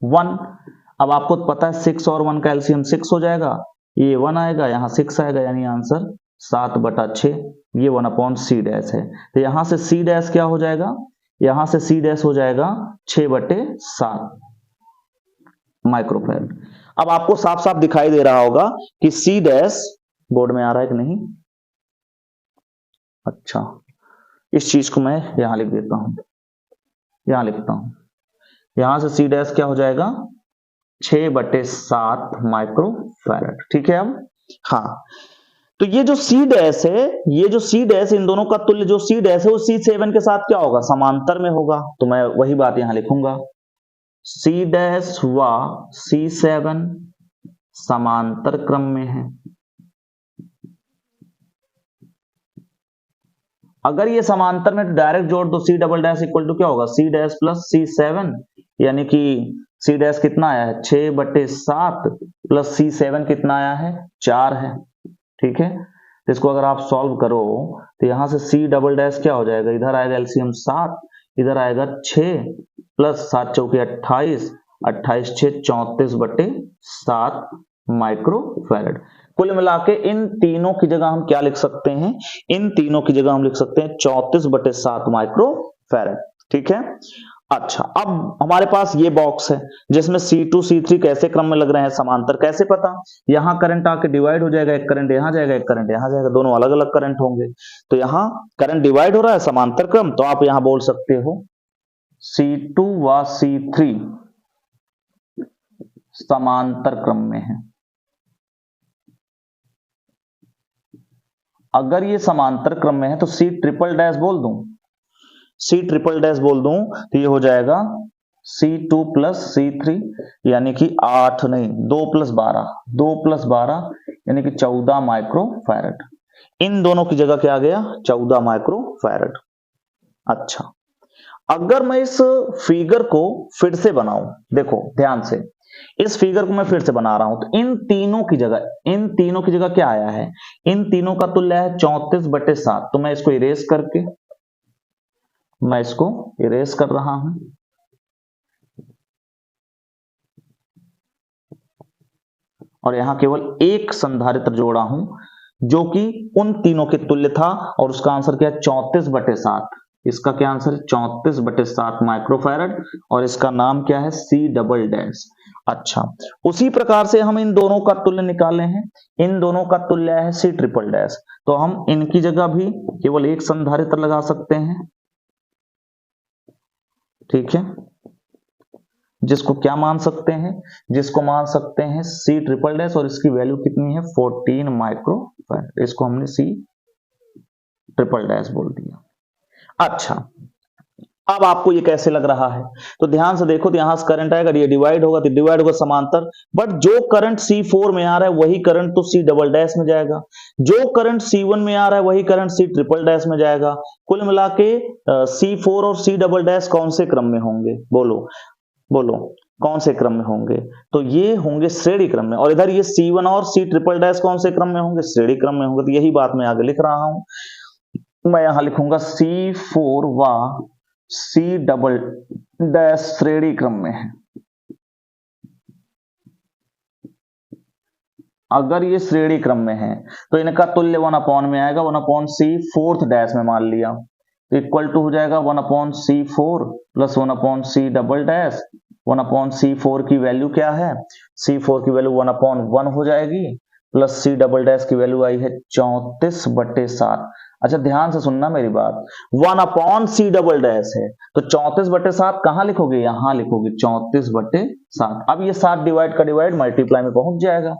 1। अब आपको पता है 6 और 1 का एलसीएम 6 हो जाएगा, ये 1 आएगा, यहां 6 आएगा, यानी आंसर 7/6। ये 1/c डैश है। तो यहां से c डैश क्या हो जाएगा, यहां से c डैश हो जाएगा 6/7 माइक्रोफैरड। अब आपको साफ साफ दिखाई दे रहा होगा कि c डैश, बोर्ड में आ रहा है कि नहीं, अच्छा इस चीज को मैं यहां लिख देता हूं, यहां लिखता हूं, यहां से c डैश क्या हो जाएगा, 6/7 माइक्रोफैरड। ठीक है। अब हाँ, तो ये जो C डैश है, ये जो C डैश, इन दोनों का तुल्य जो C डैश है वो C7 के साथ क्या होगा, समांतर में होगा। तो मैं वही बात यहां लिखूंगा, C डैश व C7 समांतर क्रम में है। अगर ये समांतर में तो डायरेक्ट जोड़ दो, C double dash equal to क्या होगा, C डैश प्लस C7, यानी कि C डैश कितना आया है, 6/7 प्लस C7 कितना आया है, 4 है। ठीक है, तो इसको अगर आप सॉल्व करो तो यहां से C डबल डैश क्या हो जाएगा, इधर आएगा एलसीएम 7, इधर आएगा 6 प्लस 7 चौके 28, 28 6 34/7 माइक्रोफैरड। कुल मिला के इन तीनों की जगह हम क्या लिख सकते हैं, इन तीनों की जगह हम लिख सकते हैं 34/7 माइक्रोफैरड। ठीक है। अच्छा, अब हमारे पास ये बॉक्स है जिसमें C2 C3 कैसे क्रम में लग रहे हैं, समांतर। कैसे पता, यहां करंट आके डिवाइड हो जाएगा, एक करंट यहां जाएगा, एक करंट यहां जाएगा, दोनों अलग अलग करंट होंगे। तो यहां करंट डिवाइड हो रहा है, समांतर क्रम, तो आप यहां बोल सकते हो C2 व C3 समांतर क्रम में है। अगर ये समांतर क्रम में है तो C ट्रिपल डैश बोल दूं, C ट्रिपल डैश बोल दूं तो ये हो जाएगा C2 प्लस C3, यानी कि 8 नहीं 2 प्लस 12, 2 प्लस 12 यानी कि 14 माइक्रोफैरड। इन दोनों की जगह क्या आ गया, 14 माइक्रोफैरड। अच्छा, अगर मैं इस फिगर को फिर से बनाऊं, देखो ध्यान से, इस फिगर को मैं फिर से बना रहा हूं, तो इन तीनों की जगह क्या आया है, इन तीनों का तुल्य है 34/7। तो मैं इसको इरेज करके, मैं इसको इरेज कर रहा हूं। और यहां केवल एक संधारित्र जोड़ा हूं जो कि उन तीनों के तुल्य था, और उसका आंसर क्या है 34/7। इसका क्या आंसर है 34/7 माइक्रोफैरड, और इसका नाम क्या है सी डबल डैश। अच्छा, उसी प्रकार से हम इन दोनों का तुल्य निकाले हैं, इन दोनों का तुल्य है सी ट्रिपल डैश, तो हम इनकी जगह भी केवल एक संधारित्र लगा सकते हैं, ठीक है, जिसको क्या मान सकते हैं, जिसको मान सकते हैं सी ट्रिपल डैश, और इसकी वैल्यू कितनी है 14 माइक्रोफैरड, इसको हमने सी ट्रिपल डैश बोल दिया। अच्छा, अब आपको ये कैसे लग रहा है, तो ध्यान से देखो, तो यहां से करंट आएगा, ये डिवाइड होगा, तो डिवाइड होगा समांतर, बट जो करंट C4 में आ रहा है वही करंट तो C डबल डैश में जाएगा, जो करंट C1 में आ रहा है वही करंट C ट्रिपल डैश में जाएगा। कुल मिला के C4 और C डबल डैश कौन से क्रम में होंगे, बोलो बोलो कौन से क्रम में होंगे, तो ये होंगे श्रेणी क्रम में, और इधर ये C1 और C ट्रिपल डैश कौन से क्रम में होंगे, श्रेणी क्रम में होंगे। तो यही बात मैं आगे लिख रहा हूं, मैं यहां लिखूंगा C4 व C डबल डैश श्रेणी क्रम में है। अगर ये श्रेणी क्रम में है तो इनका तुल्य 1 में आएगा, 1/C फोर्थ डैश में मान लिया, तो इक्वल टू हो जाएगा 1/C4 plus 1/C double dash. 1/C4 की वैल्यू क्या है, C4 की वैल्यू 1/1 हो जाएगी, प्लस C डबल डैश की वैल्यू आई है 34/7। अच्छा, ध्यान से सुनना मेरी बात, 1/C डबल डैश है, तो 34/7 कहां लिखोगे, यहां लिखोगे 34/7। अब ये 7 डिवाइड का डिवाइड मल्टीप्लाई में पहुंच जाएगा,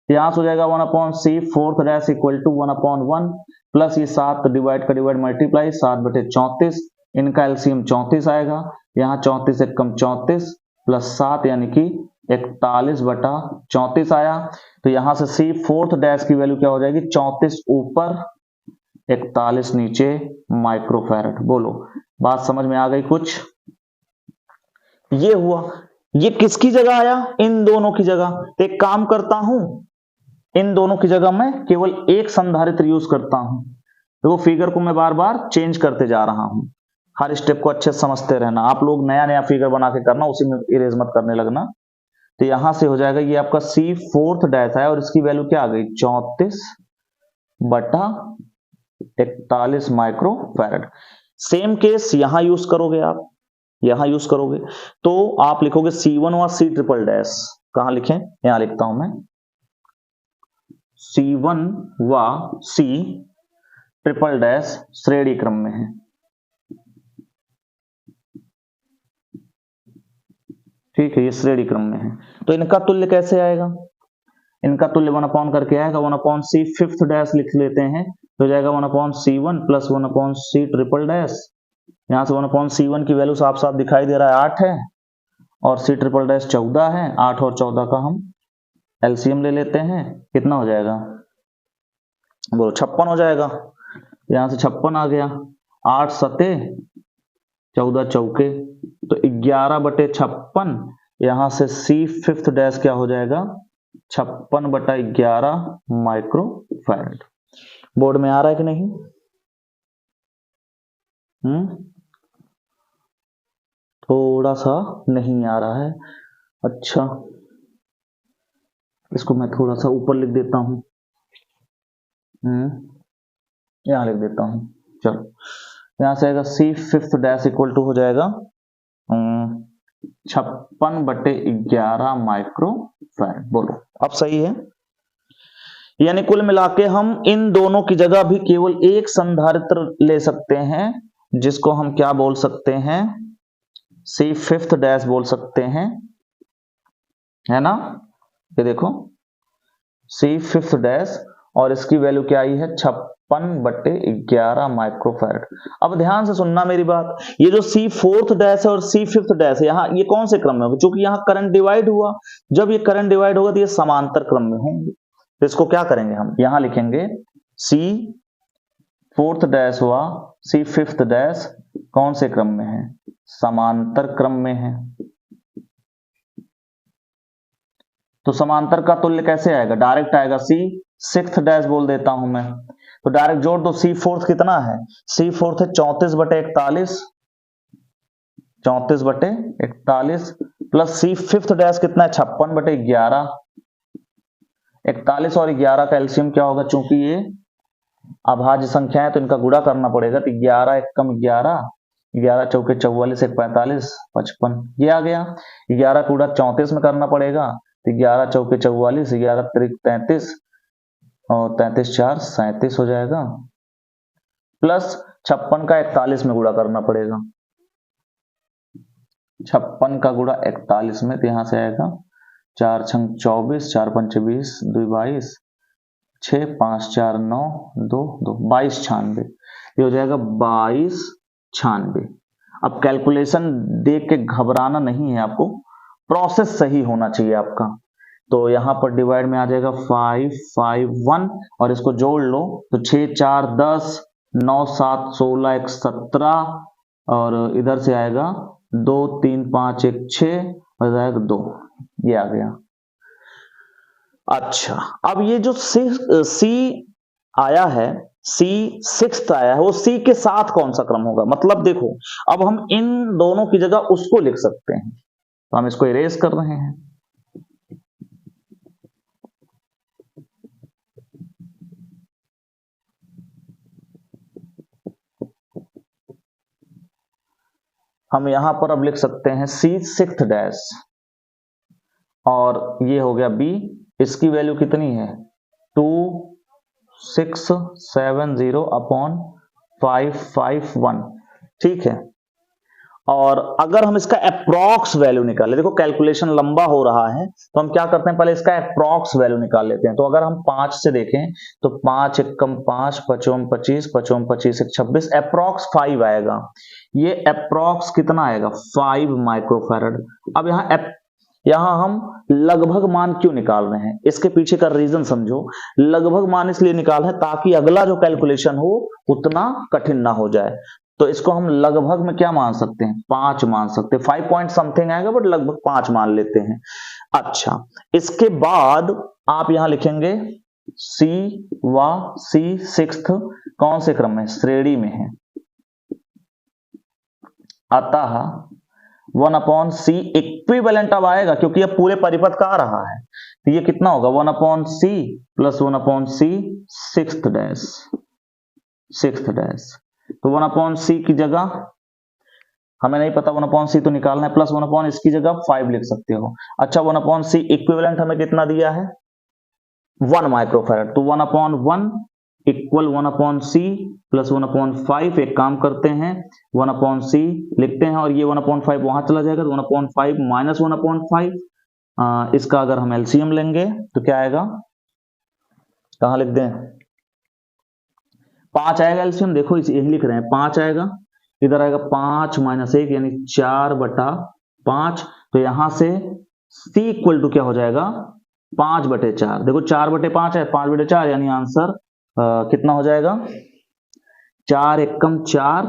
यहां से हो जाएगा 1/C fourth dash equal to 1/1 plus ये 7 डिवाइड का डिवाइड मल्टीप्लाई 7/34, इनका एलसीएम 34 आएगा, यहाँ 34 एक कम 34 प्लस 7 यानी कि 41/34 आया। तो यहां से C फोर्थ डैश की वैल्यू क्या हो जाएगी, 34 ऊपर 41 नीचे माइक्रोफैरड। बोलो बात समझ में आ गई कुछ, ये हुआ, ये किसकी जगह आया, इन दोनों की जगह। तो एक काम करता हूं, इन दोनों की जगह मैं केवल एक संधारित्र यूज करता हूं, तो वो फिगर को मैं बार बार चेंज करते जा रहा हूं, हर स्टेप को अच्छे से समझते रहना, आप लोग नया नया फिगर बना के करना, उसी में इरेज मत करने लगना। तो यहां से हो जाएगा, ये आपका C फोर्थ डैश है और इसकी वैल्यू क्या आ गई 34/41 माइक्रोफैरड। सेम केस यहां यूज करोगे, आप यहां यूज करोगे तो आप लिखोगे C1 और C ट्रिपल डैश, कहां लिखें, यहां लिखता हूं मैं, C1 व C ट्रिपल डैश श्रेणी क्रम में है, ठीक है, ये श्रेणी क्रम में है। तो इनका तुल्य कैसे आएगा, इनका तुल्य 1 करके आएगा, 1/C फिफ्थ डैश लिख लेते हैं, तो हो जाएगा 1/C1 plus 1/C triple dash. यहां से 1/C1 की वैल्यू साफ साफ दिखाई दे रहा है 8 है, और C ट्रिपल डैश 14 है, 8 और 14 का हम एलसीएम ले लेते हैं, कितना हो जाएगा, बोलो 56 हो जाएगा। यहां से 56 आ गया, 8 सते 14 चौके, तो 11/56, यहां से C फिफ्थ डैश क्या हो जाएगा 56/11 माइक्रोफैरड। बोर्ड में आ रहा है कि नहीं, थोड़ा सा नहीं आ रहा है, अच्छा इसको मैं थोड़ा सा ऊपर लिख देता हूं, यहां लिख देता हूं, चलो यहां से आएगा C fifth dash equal to हो जाएगा 56/11 माइक्रोफैरड। बोलो अब सही है, यानी कुल मिला के हम इन दोनों की जगह भी केवल एक संधारित्र ले सकते हैं, जिसको हम क्या बोल सकते हैं, C फिफ्थ डैश बोल सकते हैं, है ना, ये देखो C फिफ्थ डैश, और इसकी वैल्यू क्या आई है 56/11 माइक्रोफैरड। अब ध्यान से सुनना मेरी बात, ये जो C फोर्थ डैश है और C फिफ्थ डैश है, यहाँ ये कौन से क्रम में होगा, क्योंकि यहाँ करंट डिवाइड हुआ, जब ये करंट डिवाइड होगा तो ये समांतर क्रम में होंगे, तो इसको क्या करेंगे हम, यहां लिखेंगे C फोर्थ डैश हुआ C फिफ्थ डैश कौन से क्रम में है, समांतर क्रम में है। तो समांतर का तुल्य कैसे आएगा, डायरेक्ट आएगा, C सिक्स्थ डैश बोल देता हूं मैं, तो डायरेक्ट जोड़ दो, C फोर्थ कितना है, C फोर्थ है 34/41, 34/41 प्लस C फिफ्थ डैश कितना है 56/11, 41 और 11 का एलसीएम क्या होगा, चूंकि ये अभाज्य संख्या है तो इनका गुणा करना पड़ेगा। तो 11 एकम 11, 11 चौके 44, 1 45, 55 ये आ गया। 11 का गुणा 34 में करना पड़ेगा, तो 11 चौके 44, 11 तिरिक 33 और 33 4 37 हो जाएगा। प्लस 56 का 41 में गुणा करना पड़ेगा, 56 का गुणा 41 में, तो यहां से आएगा 4 छंग 24, 4 पंच 20, 2 22, 6 5 4 9 2 2 22 96, ये हो जाएगा 22 96। अब कैलकुलेशन देख के घबराना नहीं है आपको, प्रोसेस सही होना चाहिए आपका। तो यहां पर डिवाइड में आ जाएगा 5 5 1 और इसको जोड़ लो तो 6 4 10, 9 7 16, 1 17 और इधर से आएगा 2 3 5 1 6 और जाएगा 2, ये आ गया। अच्छा, अब ये जो सी आया है, सी सिक्स्थ आया है, वो सी के साथ कौन सा क्रम होगा, मतलब देखो अब हम इन दोनों की जगह उसको लिख सकते हैं, तो हम इसको इरेज कर रहे हैं। हम यहां पर अब लिख सकते हैं सी सिक्स्थ डैश, और ये हो गया बी, इसकी वैल्यू कितनी है 2670 अपॉन 551, ठीक है। और अगर हम इसका अप्रॉक्स वैल्यू निकाले, देखो कैलकुलेशन लंबा हो रहा है तो हम क्या करते हैं, पहले इसका अप्रॉक्स वैल्यू निकाल लेते हैं। तो अगर हम 5 से देखें तो 5 एकम 5, 5 25, 5 25 1 26, अप्रॉक्स 5 आएगा। ये अप्रॉक्स कितना आएगा 5 माइक्रोफैरड। अब यहां हम लगभग मान क्यों निकाल रहे हैं, इसके पीछे का रीजन समझो। लगभग मान इसलिए निकाल है ताकि अगला जो कैलकुलेशन हो उतना कठिन ना हो जाए। तो इसको हम लगभग में क्या मान सकते हैं, 5 मान सकते हैं। 5 पॉइंट समथिंग आएगा बट लगभग 5 मान लेते हैं। अच्छा, इसके बाद आप यहां लिखेंगे सी व सी सिक्स्थ कौन से क्रम में, श्रेणी में है, अतः 1 अपॉन सी इक्विवेलेंट अब आएगा क्योंकि अब पूरे परिपथ का आ रहा है, तो ये कितना होगा 1 अपॉन सी प्लस 1 अपॉन सी सिक्स्थ डैश, सिक्स्थ डैश। तो 1 अपॉन सी की जगह हमें नहीं पता 1 अपॉन सी तो निकालना है, प्लस 1 अपॉन इसकी जगह 5 लिख सकते हो। अच्छा, 1 अपॉन सी इक्विवेलेंट हमें कितना दिया है 1 माइक्रोफैरड, तो 1 upon 1 equal 1 upon c plus 1 upon 5। एक काम करते हैं 1 अपॉन सी लिखते हैं और ये 1 अपॉन 5 वहां चला जाएगा, तो 1 अपॉन 5 माइनस 1 अपॉन 5। इसका अगर हम एलसीएम लेंगे तो क्या आएगा, कहां लिख दें, 5 आएगा एलसीएम, देखो इसे यही लिख रहे हैं 5 आएगा, इधर आएगा 5 माइनस 1 यानी 4/5। तो यहां से सी इक्वल टू क्या हो जाएगा 5/4। देखो 4/5 है, 5/4 यानी आंसर कितना हो जाएगा 4 एकम 4,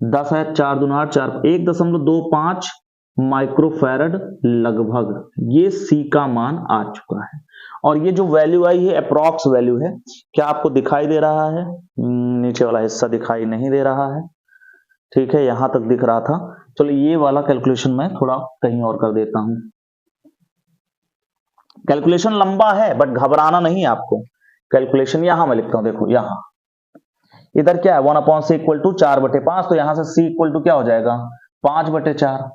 10 है 4 दूना 8, 4 1.25 माइक्रोफैरड लगभग, ये सी का मान आ चुका है। और ये जो वैल्यू आई है अप्रॉक्स वैल्यू है, क्या आपको दिखाई दे रहा है, नीचे वाला हिस्सा दिखाई नहीं दे रहा है, ठीक है, यहां तक दिख रहा था। चलो ये वाला कैलकुलेशन मैं थोड़ा कहीं और कर देता हूं। कैलकुलेशन लंबा है बट घबराना नहीं आपको, कैलकुलेशन यहां मैं लिखता हूं, देखो यहां इधर क्या है 1 अपॉन सी इक्वल टू 4/5, तो यहां से सी इक्वल टू क्या हो जाएगा 5/4।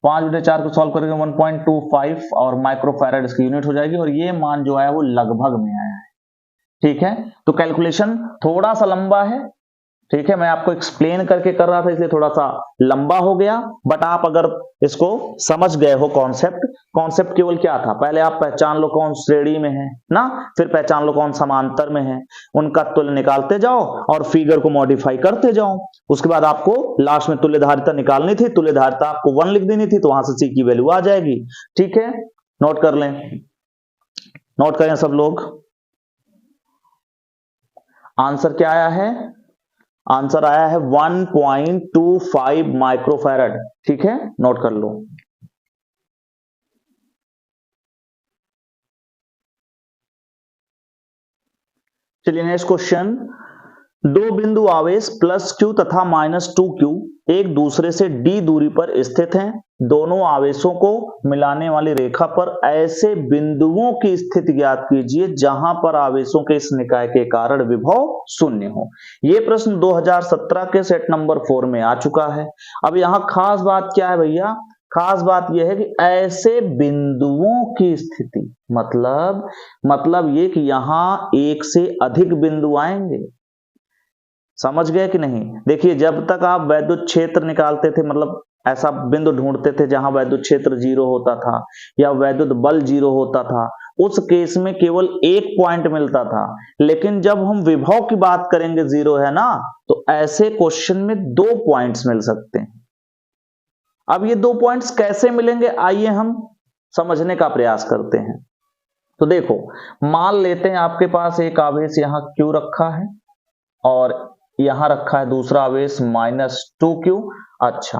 5/4 को सॉल्व करेंगे 1.25 और माइक्रोफैरड इसकी यूनिट हो जाएगी, और ये मान जो आया वो लगभग में आया है, ठीक है। तो कैलकुलेशन थोड़ा सा लंबा है, ठीक है, मैं आपको एक्सप्लेन करके कर रहा था इसलिए थोड़ा सा लंबा हो गया, बट आप अगर इसको समझ गए हो कॉन्सेप्ट केवल क्या था, पहले आप पहचान लो कौन श्रेणी में है ना, फिर पहचान लो कौन समांतर में है, उनका तुल्य निकालते जाओ और फिगर को मॉडिफाई करते जाओ। उसके बाद आपको लास्ट में तुल्यधारिता निकालनी थी, तुल्यधारिता आपको 1 लिख देनी थी, तो वहां से सी की वैल्यू आ जाएगी, ठीक है। नोट कर लें, नोट करें सब लोग, आंसर क्या आया है, आंसर आया है 1.25 माइक्रोफैरड, ठीक है, नोट कर लो। चलिए नेक्स्ट क्वेश्चन, दो बिंदु आवेश प्लस q तथा माइनस 2q एक दूसरे से d दूरी पर स्थित हैं। दोनों आवेशों को मिलाने वाली रेखा पर ऐसे बिंदुओं की स्थिति ज्ञात कीजिए जहां पर आवेशों के इस निकाय के कारण विभव शून्य हो। यह प्रश्न 2017 के सेट नंबर 4 में आ चुका है। अब यहां खास बात क्या है भैया, खास बात यह है कि ऐसे बिंदुओं की स्थिति मतलब ये कि यहां एक से अधिक बिंदु आएंगे। समझ गए कि नहीं? देखिए, जब तक आप वैद्युत क्षेत्र निकालते थे, मतलब ऐसा बिंदु ढूंढते थे जहां वैद्युत क्षेत्र 0 होता था या वैद्युत बल 0 होता था, उस केस में केवल एक पॉइंट मिलता था। लेकिन जब हम विभव की बात करेंगे, 0 है ना, तो ऐसे क्वेश्चन में 2 पॉइंट्स मिल सकते हैं। अब ये 2 पॉइंट्स कैसे मिलेंगे, आइए हम समझने का प्रयास करते हैं। तो देखो, मान लेते हैं आपके पास एक आवेश यहां Q रखा है और यहां रखा है दूसरा आवेश -2q। अच्छा,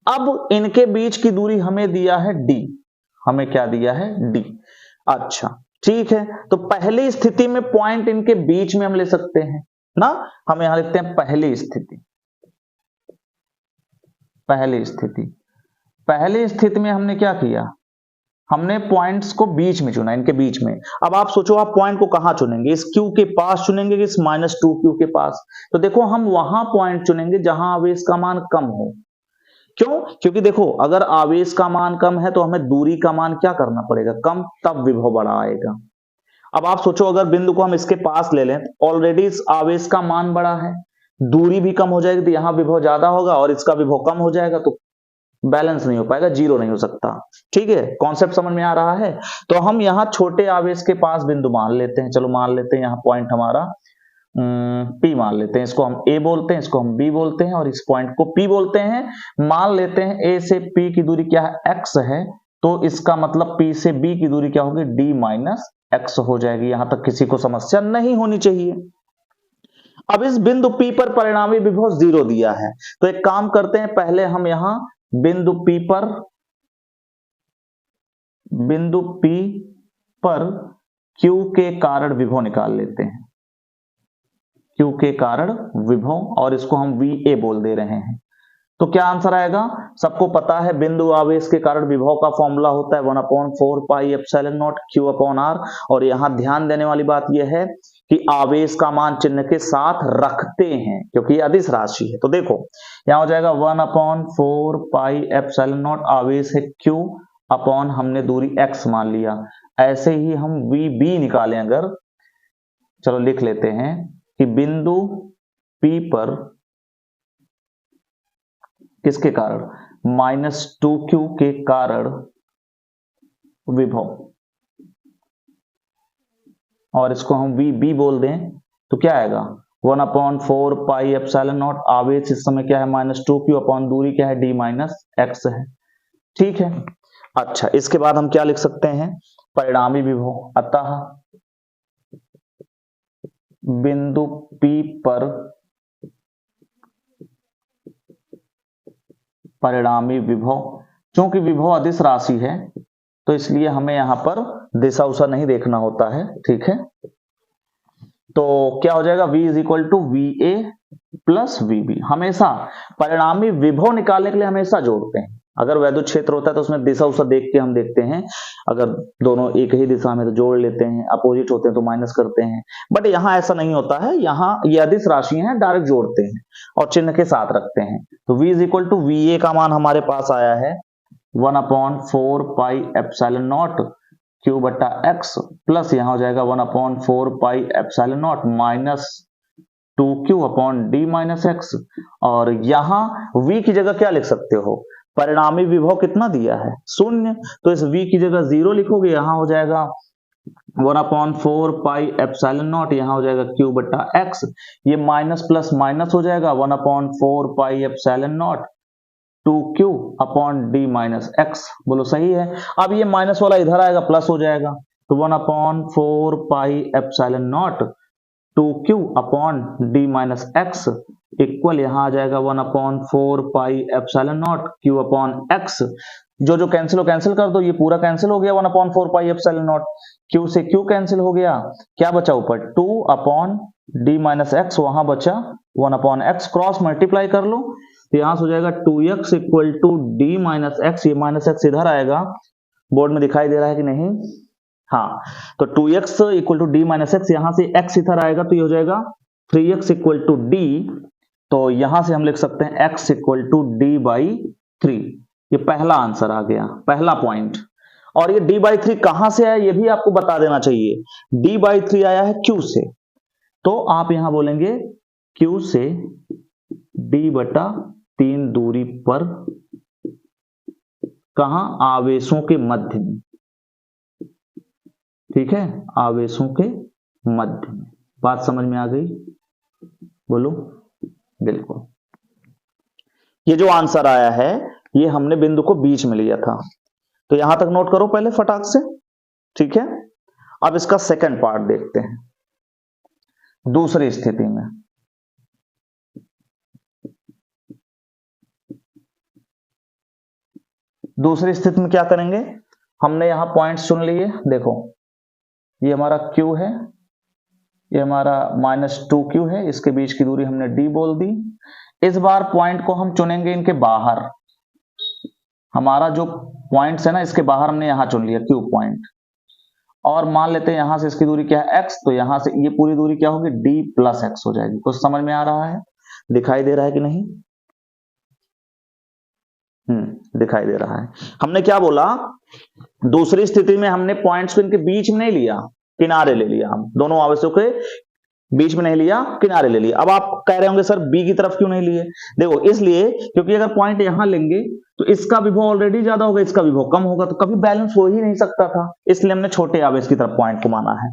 अब इनके बीच की दूरी हमें दिया है d, हमें क्या दिया है, d। अच्छा, ठीक है, तो पहली स्थिति में पॉइंट इनके बीच में हम ले सकते हैं ना। हम यहां लिखते हैं पहली स्थिति। पहली स्थिति में हमने क्या किया, हमने पॉइंट्स को बीच में चुना, इनके बीच में। अब आप सोचो, आप पॉइंट को कहां चुनेंगे, इस Q के पास चुनेंगे कि इस -2q के पास? तो देखो, हम वहां पॉइंट चुनेंगे जहां आवेश का मान कम हो। क्यों? क्योंकि देखो, अगर आवेश का मान कम है तो हमें दूरी का मान क्या करना पड़ेगा, कम, तब विभव बड़ा आएगा। अब आप सोचो, अगर बिंदु को हम इसके पास ले लें, ऑलरेडी इस आवेश का मान बड़ा है, दूरी भी कम हो जाएगी तो यहां विभव ज्यादा होगा और इसका विभव कम हो जाएगा, तो बैलेंस नहीं हो पाएगा, 0 नहीं हो सकता। ठीक है, कॉन्सेप्ट समझ में आ रहा है? तो हम यहां छोटे आवेश के पास बिंदु मान लेते हैं। चलो मान लेते हैं यहां पॉइंट हमारा P मान लेते हैं, इसको हम A बोलते हैं, इसको हम B बोलते हैं और इस पॉइंट को P बोलते हैं। मान लेते हैं A से P की दूरी क्या है, x है, तो इसका मतलब P से B की दूरी क्या होगी, D माइनस x हो जाएगी। यहां तक किसी को समस्या नहीं होनी चाहिए। अब इस बिंदु P पर परिणामी विभव 0 दिया है, तो एक काम करते हैं, पहले हम यहां बिंदु P पर Q के कारण विभव निकाल लेते हैं, Q के कारण विभव, और इसको हम VA बोल दे रहे हैं। तो क्या आंसर आएगा, सबको पता है बिंदु आवेश के कारण विभव का फॉर्मूला होता है 1/4 पाई एप्सिलॉन नॉट Q/R। और यहां ध्यान देने वाली बात यह है कि आवेश का मान चिन्ह के साथ रखते हैं क्योंकि यह अदिश राशि है। तो देखो, यहां हो जाएगा 1/4 पाई एप्सिलॉन नॉट, आवेश है Q अपॉन हमने दूरी x मान लिया। ऐसे ही हम VB निकालें अगर, चलो लिख लेते हैं कि बिंदु P पर किसके कारण, -2q के कारण विभव, और इसको हम VB बोल दें, तो क्या आएगा 1/4 पाई एप्सिलॉन नॉट, आवेश इस समय क्या है -2q अपॉन दूरी क्या है D माइनस x है। ठीक है, अच्छा, इसके बाद हम क्या लिख सकते हैं, परिणामी विभव। अतः बिंदु P पर परिणामी विभव, क्योंकि विभव अदिश राशि है तो इसलिए हमें यहां पर दिशा उषा नहीं देखना होता है। ठीक है, तो क्या हो जाएगा, V = VA प्लस VB। हमेशा परिणामी विभव निकालने के लिए हमेशा जोड़ते हैं। अगर वैद्युत क्षेत्र होता है तो उसमें दिशा उषा देख के हम देखते हैं, अगर दोनों एक ही दिशा में तो जोड़ लेते हैं, अपोजिट होते हैं तो माइनस करते हैं। बट यहां ऐसा नहीं होता है, यहां ये अदिश राशियां हैं, डायरेक्ट जोड़ते हैं और चिन्ह के साथ रखते हैं। तो V = VA का मान हमारे पास आया है 1/4 pi epsilon not Q/x plus यहां हो जाएगा 1/4 pi epsilon not minus 2q upon D minus x। और यहां V की जगह क्या लिख सकते हो, परिणामी विभव कितना दिया है, 0, तो इस V की जगह 0 लिखोगे, यहां हो जाएगा 1/4 पाई एप्सिलॉन नॉट, यहां हो जाएगा Q/x, ये माइनस प्लस माइनस हो जाएगा 1/4 pi epsilon nought 2q upon D minus x। बोलो सही है। अब ये माइनस वाला इधर आएगा, प्लस हो जाएगा, तो 1/4 pi epsilon nought 2q upon d minus x equal यहां आ जाएगा 1/4 pi epsilon nought q upon x. जो कैंसिल कर दो, ये पूरा कैंसिल हो गया 1/4 पाई एप्सिलॉन नॉट, q से q कैंसिल हो गया, क्या बचा ऊपर 2 अपॉन d माइनस एक्स, वहां बचा 1 अपॉन एक्स, क्रॉस मल्टीप्लाई कर लो तो यहां से हो जाएगा 2x equal to d minus x, ये माइनस एक्स इधर आएगा, बोर्ड में दिखाई दे रहा है कि नहीं, हाँ, तो 2x equal to d minus x, यहां से x इधर आएगा तो ये हो जाएगा 3x इक्वल टू डी, तो यहां से हम लिख सकते हैं x equal to d by 3। ये पहला आंसर आ गया, पहला पॉइंट। और ये d बाई 3 कहां से आया ये भी आपको बता देना चाहिए, d बाई 3 आया है q से, तो आप यहां बोलेंगे q से d बटा 3 दूरी पर, कहां, आवेशों के मध्य में, ठीक है, आवेशों के मध्य में। बात समझ में आ गई, बोलो, बिल्कुल। ये जो आंसर आया है ये हमने बिंदु को बीच में लिया था, तो यहां तक नोट करो पहले फटाक से, ठीक है। अब इसका सेकंड पार्ट देखते हैं, दूसरी स्थिति में। दूसरी स्थिति में क्या करेंगे, हमने यहां पॉइंट्स चुन लिए, देखो ये हमारा Q है, ये हमारा -2Q है, इसके बीच की दूरी हमने D बोल दी। इस बार पॉइंट को हम चुनेंगे इनके बाहर, हमारा जो पॉइंट्स है ना इसके बाहर हमने यहां चुन लिया Q पॉइंट, और मान लेते हैं यहां से इसकी दूरी क्या है x, तो यहां से ये पूरी दूरी क्या होगी D प्लस x हो जाएगी। कुछ समझ में आ रहा है, दिखाई दे रहा है कि नहीं, दिखाई दे रहा है। हमने क्या बोला, दूसरी स्थिति में हमने पॉइंट्स को इनके बीच में नहीं लिया, किनारे ले लिया, हम दोनों आवेशों के बीच में नहीं लिया, किनारे ले लिया। अब आप कह रहे होंगे सर बी की तरफ क्यों नहीं लिए, देखो इसलिए क्योंकि अगर पॉइंट यहां लेंगे तो इसका विभव ऑलरेडी ज्यादा होगा, इसका विभव कम होगा, तो कभी बैलेंस हो ही नहीं सकता था, इसलिए हमने छोटे आवेश की तरफ पॉइंट को माना है।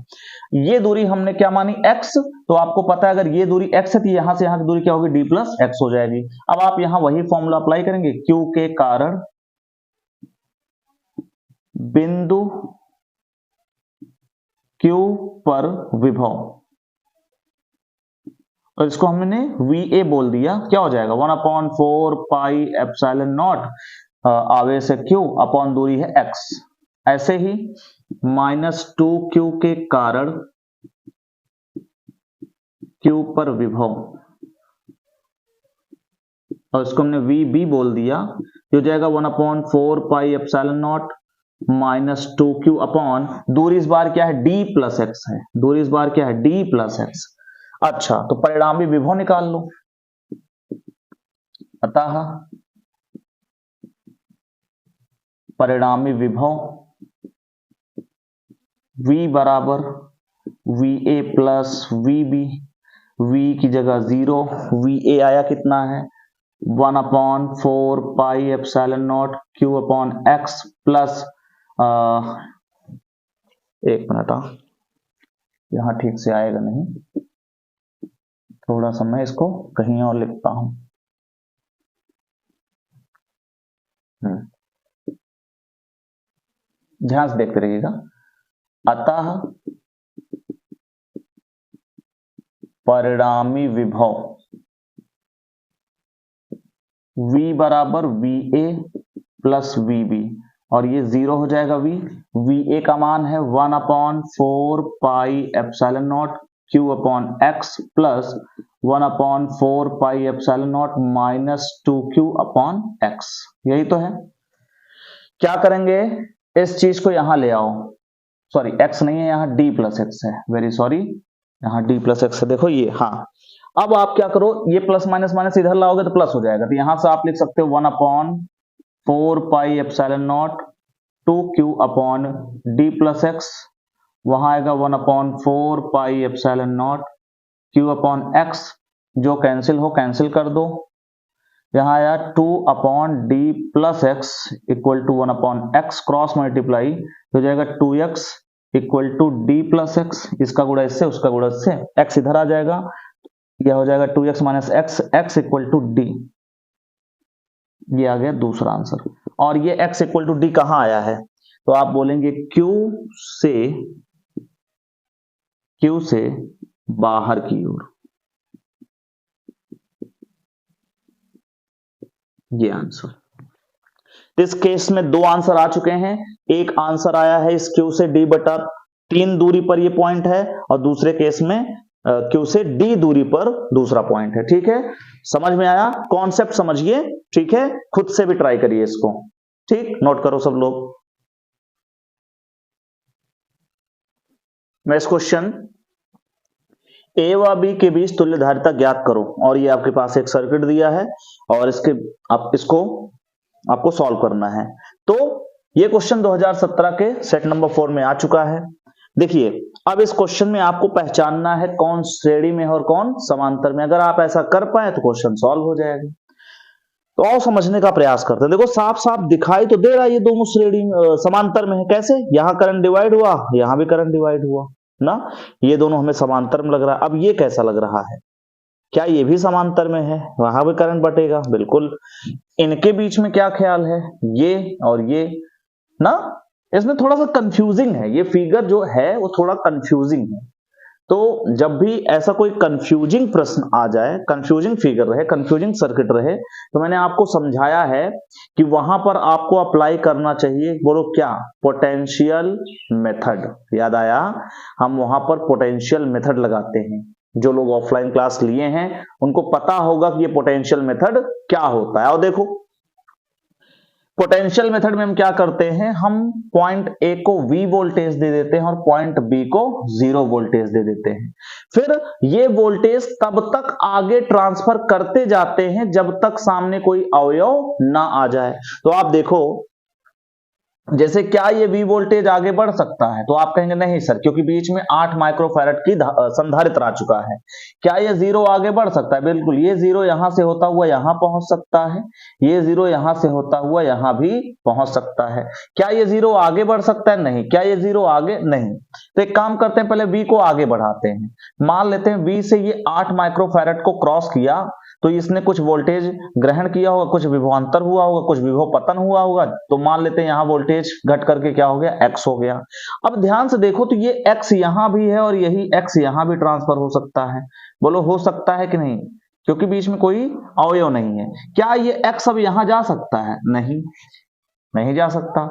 ये दूरी हमने क्या मानी x, तो आपको पता है अगर ये दूरी x है तो यहां से यहां की दूरी क्या होगी d प्लस x हो जाएगी। अब आप यहां वही फॉर्मूला अप्लाई करेंगे, q के कारण बिंदु q पर विभव, और इसको हमने VA बोल दिया, क्या हो जाएगा 1/4 पाई एप्सिलॉन नॉट, आवेश है Q अपॉन दूरी है x। ऐसे ही -2Q के कारण Q पर विभव, और इसको हमने VB बोल दिया, जो जाएगा 1/4 pi epsilon nought -2Q upon दूरी इस बार क्या है D प्लस एक्स है, दूरी इस बार क्या है D प्लस एक्स। अच्छा, तो परिणामी विभव निकाल लो, अतः परिणामी विभव V बराबर VA प्लस VB, V की जगह 0, VA आया कितना है 1/4 pi epsilon nought Q upon x plus, एक मिनट, यहां ठीक से आएगा नहीं, थोड़ा सा मैं इसको कहीं और लिखता हूं, ध्यान से देखते रहिएगा। अतः परिणामी विभव V बराबर VA प्लस VB, और ये 0 हो जाएगा VA का मान है 1/4 pi epsilon nought Q upon x plus 1/4 pi epsilon nought -2Q upon x, यही तो है। क्या करेंगे, इस चीज को यहां ले आओ, सॉरी x नहीं है यहाँ D प्लस एक्स है, वेरी सॉरी, यहाँ D प्लस एक्स है, देखो ये, हाँ। अब आप क्या करो, ये प्लस माइनस माइनस इधर लाओगे तो प्लस हो जाएगा, तो यहां से आप लिख सकते हो 1/4 pi epsilon nought 2Q upon D plus x, वहां आएगा 1/4 pi epsilon nought Q upon x, जो कैंसिल हो कैंसिल कर दो, यहां आया 2 upon D plus x equal to 1/x, cross multiply हो जाएगा 2x equal to D plus x, इसका गुणा इससे उसका गुणा इससे, x इधर आ जाएगा, यह हो जाएगा 2x minus x, x equal to D, ये आ गया दूसरा आंसर। और ये x इक्वल टू D कहां आया है, तो आप बोलेंगे Q से बाहर की ओर, ये आंसर। इस केस में दो आंसर आ चुके हैं। एक आंसर आया है इस Q से D बटा 3 दूरी पर ये पॉइंट है, और दूसरे केस में Q से D दूरी पर दूसरा पॉइंट है। ठीक है, समझ में आया? कॉन्सेप्ट समझिए, ठीक है, खुद से भी ट्राई करिए इसको। ठीक, नोट करो सब लोग। नेक्स्ट क्वेश्चन, ए व बी के बीच तुल्यधारिता ज्ञात करो, और ये आपके पास एक सर्किट दिया है और इसको आपको सॉल्व करना है। तो ये क्वेश्चन 2017 के सेट नंबर 4 में आ चुका है। देखिए, अब इस क्वेश्चन में आपको पहचानना है कौन श्रेणी में है और कौन समांतर में। अगर आप ऐसा कर पाए तो क्वेश्चन सॉल्व हो जाएगा। तो आओ समझने का प्रयास करते हैं। देखो, साफ साफ दिखाई तो दे रहा है ये दोनों श्रेणी समांतर में है। कैसे? यहां करंट डिवाइड हुआ, यहां भी करंट डिवाइड हुआ ना, ये दोनों हमें समांतर में लग रहा है। अब ये कैसा लग रहा है? क्या ये भी समांतर में है? वहां भी करंट बटेगा, बिल्कुल। इनके बीच में क्या ख्याल है? ये और ये ना, इसमें थोड़ा सा कंफ्यूजिंग है। ये फिगर जो है वो थोड़ा कंफ्यूजिंग है। तो जब भी ऐसा कोई कंफ्यूजिंग प्रश्न आ जाए, कंफ्यूजिंग फिगर रहे, कंफ्यूजिंग सर्किट रहे, तो मैंने आपको समझाया है कि वहां पर आपको अप्लाई करना चाहिए, बोलो क्या? Potential method. याद आया? हम वहां पर पोटेंशियल मेथड लगाते हैं। जो लोग ऑफलाइन क्लास लिए हैं उनको पता होगा कि ये पोटेंशियल मेथड क्या होता है। और देखो, पोटेंशियल मेथड में हम क्या करते हैं, हम पॉइंट ए को V वोल्टेज दे देते हैं और पॉइंट B को 0 वोल्टेज दे देते हैं। फिर ये वोल्टेज तब तक आगे ट्रांसफर करते जाते हैं जब तक सामने कोई अवयव ना आ जाए। तो आप देखो, जैसे क्या ये V वोल्टेज आगे बढ़ सकता है? तो आप कहेंगे नहीं सर, क्योंकि बीच में 8 माइक्रोफैरड की संधारित्र आ चुका है। क्या ये 0 आगे बढ़ सकता है? बिल्कुल, ये 0 यहां से होता हुआ यहां पहुंच सकता है, ये 0 यहां से होता हुआ यहां भी पहुंच सकता है। क्या ये 0 आगे बढ़ सकता है? नहीं। क्या ये 0 आगे? नहीं। तो एक काम करते हैं, पहले V को आगे बढ़ाते हैं। मान लेते हैं V से ये 8 माइक्रोफैरड को क्रॉस किया, तो इसने कुछ वोल्टेज ग्रहण किया होगा, कुछ विभवांतर हुआ होगा, कुछ विभव पतन हुआ होगा। तो मान लेते हैं यहां वोल्टेज घट करके क्या हो गया? x हो गया। अब ध्यान से देखो, तो ये x यहां भी है और यही x यहां भी ट्रांसफर हो सकता है। बोलो, हो सकता है कि नहीं? क्योंकि बीच में कोई अवयव नहीं है। क्या ये x अब यहां जा सकता है? नहीं, नहीं जा सकता।